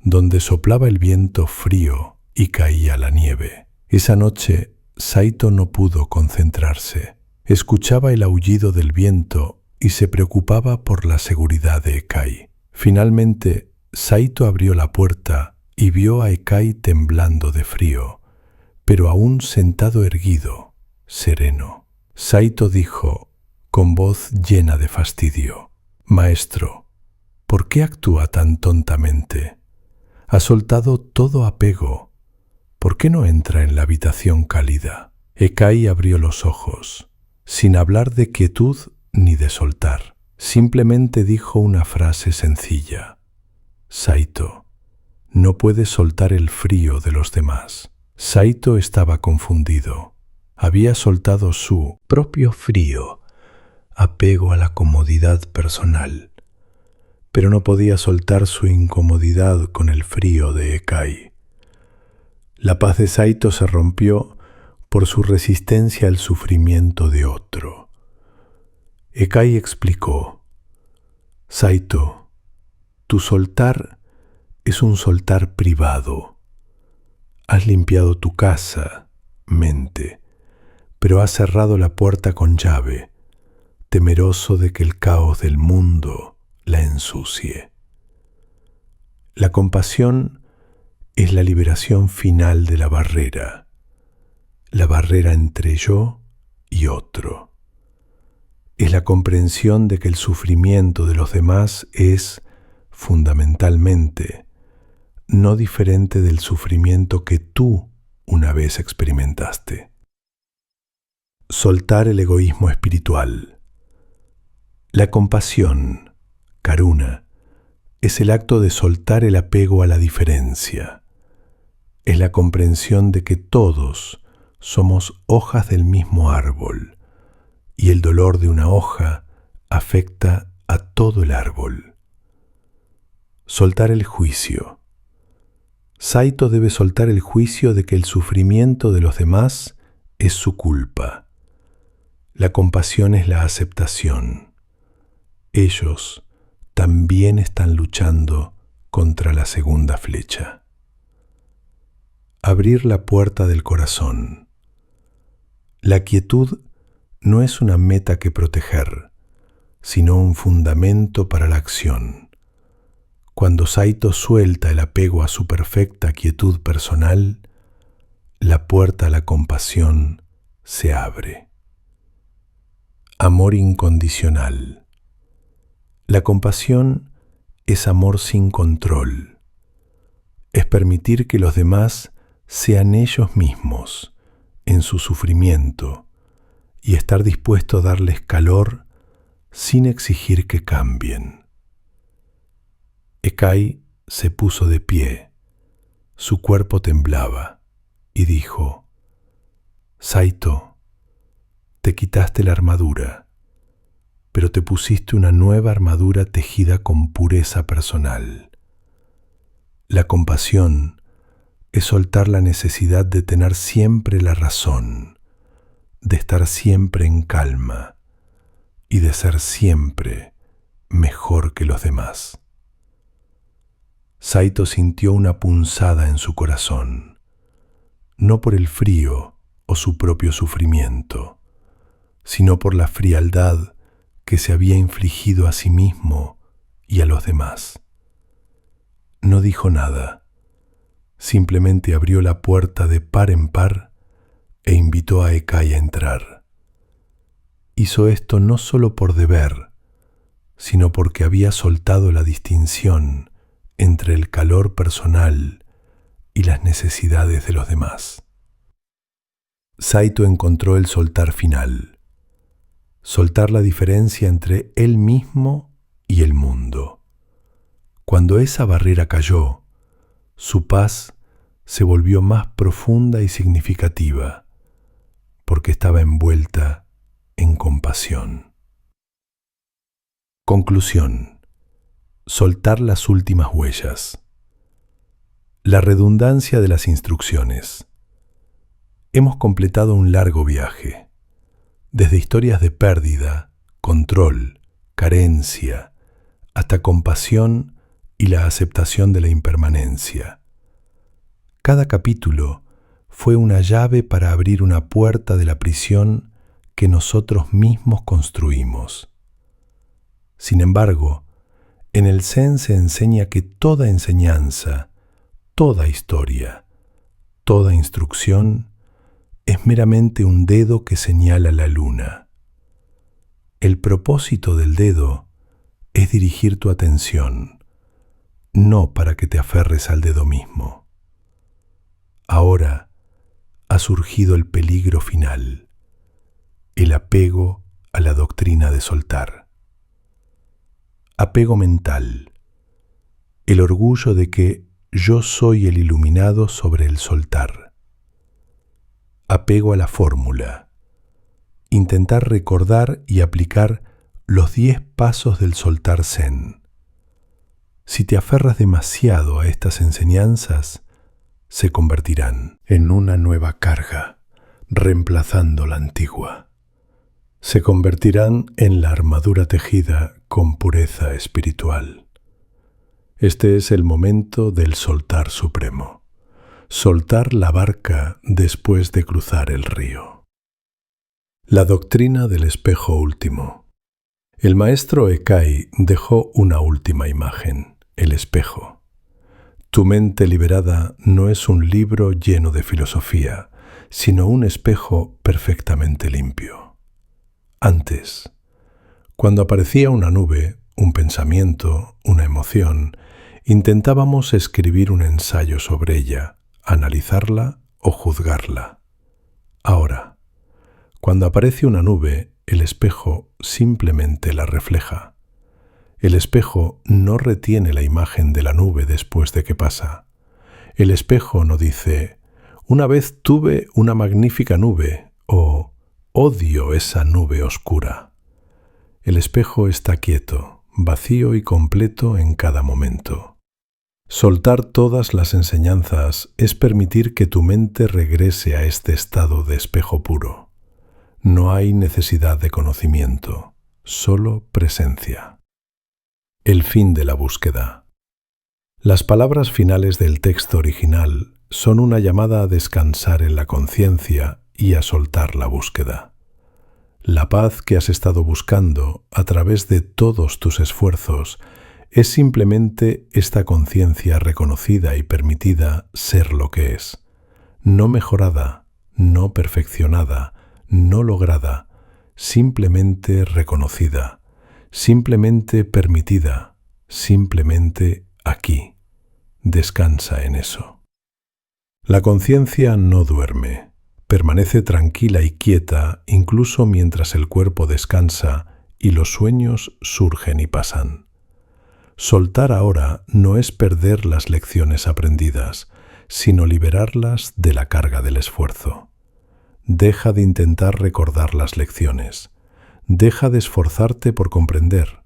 donde soplaba el viento frío y caía la nieve. Esa noche, Saito no pudo concentrarse. Escuchaba el aullido del viento y se preocupaba por la seguridad de Ekai. Finalmente, Saito abrió la puerta y vio a Ekai temblando de frío, pero aún sentado erguido, sereno. Saito dijo, con voz llena de fastidio: «Maestro, ¿por qué actúa tan tontamente? Ha soltado todo apego. ¿Por qué no entra en la habitación cálida?» Ekai abrió los ojos, sin hablar de quietud ni de soltar. Simplemente dijo una frase sencilla: «Saito, no puedes soltar el frío de los demás». Saito estaba confundido. Había soltado su propio frío, apego a la comodidad personal, pero no podía soltar su incomodidad con el frío de Ekai. La paz de Saito se rompió por su resistencia al sufrimiento de otro. Ekai explicó: «Saito, tu soltar es un soltar privado. Has limpiado tu casa, mente, pero has cerrado la puerta con llave, temeroso de que el caos del mundo la ensucie. La compasión es la liberación final de la barrera entre yo y otro. Es la comprensión de que el sufrimiento de los demás es, fundamentalmente, no diferente del sufrimiento que tú una vez experimentaste». Soltar el egoísmo espiritual. La compasión, karuna, es el acto de soltar el apego a la diferencia. Es la comprensión de que todos somos hojas del mismo árbol y el dolor de una hoja afecta a todo el árbol. Soltar el juicio. Saito debe soltar el juicio de que el sufrimiento de los demás es su culpa. La compasión es la aceptación. Ellos también están luchando contra la segunda flecha. Abrir la puerta del corazón. La quietud no es una meta que proteger, sino un fundamento para la acción. Cuando Saito suelta el apego a su perfecta quietud personal, la puerta a la compasión se abre. Amor incondicional. La compasión es amor sin control. Es permitir que los demás sean ellos mismos en su sufrimiento y estar dispuesto a darles calor sin exigir que cambien. Ekai se puso de pie. Su cuerpo temblaba y dijo: «Saito, te quitaste la armadura, pero te pusiste una nueva armadura tejida con pureza personal. La compasión es soltar la necesidad de tener siempre la razón, de estar siempre en calma y de ser siempre mejor que los demás». Saito sintió una punzada en su corazón, no por el frío o su propio sufrimiento, sino por la frialdad que se había infligido a sí mismo y a los demás. No dijo nada, simplemente abrió la puerta de par en par e invitó a Ekai a entrar. Hizo esto no solo por deber, sino porque había soltado la distinción entre el calor personal y las necesidades de los demás. Saito encontró el soltar final, soltar la diferencia entre él mismo y el mundo. Cuando esa barrera cayó, su paz se volvió más profunda y significativa, porque estaba envuelta en compasión. Conclusión. Soltar las últimas huellas. La redundancia de las instrucciones. Hemos completado un largo viaje, desde historias de pérdida, control, carencia, hasta compasión y la aceptación de la impermanencia. Cada capítulo fue una llave para abrir una puerta de la prisión que nosotros mismos construimos. Sin embargo, en el Zen se enseña que toda enseñanza, toda historia, toda instrucción es meramente un dedo que señala la luna. El propósito del dedo es dirigir tu atención, no para que te aferres al dedo mismo. Ahora ha surgido el peligro final, el apego a la doctrina de soltar. Apego mental, el orgullo de que yo soy el iluminado sobre el soltar. Apego a la fórmula, intentar recordar y aplicar los 10 pasos del soltar Zen. Si te aferras demasiado a estas enseñanzas, se convertirán en una nueva carga, reemplazando la antigua. Se convertirán en la armadura tejida con pureza espiritual. Este es el momento del soltar supremo. Soltar la barca después de cruzar el río. La doctrina del espejo último. El maestro Ekai dejó una última imagen, el espejo. Tu mente liberada no es un libro lleno de filosofía, sino un espejo perfectamente limpio. Antes, cuando aparecía una nube, un pensamiento, una emoción, intentábamos escribir un ensayo sobre ella, analizarla o juzgarla. Ahora, cuando aparece una nube, el espejo simplemente la refleja. El espejo no retiene la imagen de la nube después de que pasa. El espejo no dice, una vez tuve una magnífica nube, o odio esa nube oscura. El espejo está quieto, vacío y completo en cada momento. Soltar todas las enseñanzas es permitir que tu mente regrese a este estado de espejo puro. No hay necesidad de conocimiento, solo presencia. El fin de la búsqueda. Las palabras finales del texto original son una llamada a descansar en la conciencia y a soltar la búsqueda. La paz que has estado buscando a través de todos tus esfuerzos es simplemente esta conciencia reconocida y permitida ser lo que es, no mejorada, no perfeccionada, no lograda, simplemente reconocida, simplemente permitida, simplemente aquí. Descansa en eso. La conciencia no duerme, permanece tranquila y quieta incluso mientras el cuerpo descansa y los sueños surgen y pasan. Soltar ahora no es perder las lecciones aprendidas, sino liberarlas de la carga del esfuerzo. Deja de intentar recordar las lecciones. Deja de esforzarte por comprender.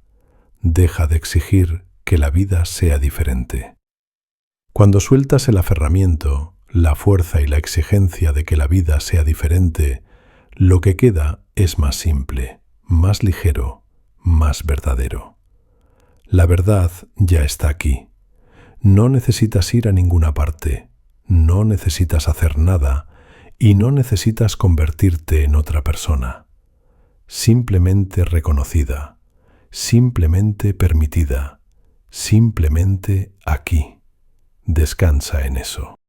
Deja de exigir que la vida sea diferente. Cuando sueltas el aferramiento, la fuerza y la exigencia de que la vida sea diferente, lo que queda es más simple, más ligero, más verdadero. La verdad ya está aquí. No necesitas ir a ninguna parte, no necesitas hacer nada Y no necesitas convertirte en otra persona, simplemente reconocida, simplemente permitida, simplemente aquí. Descansa en eso.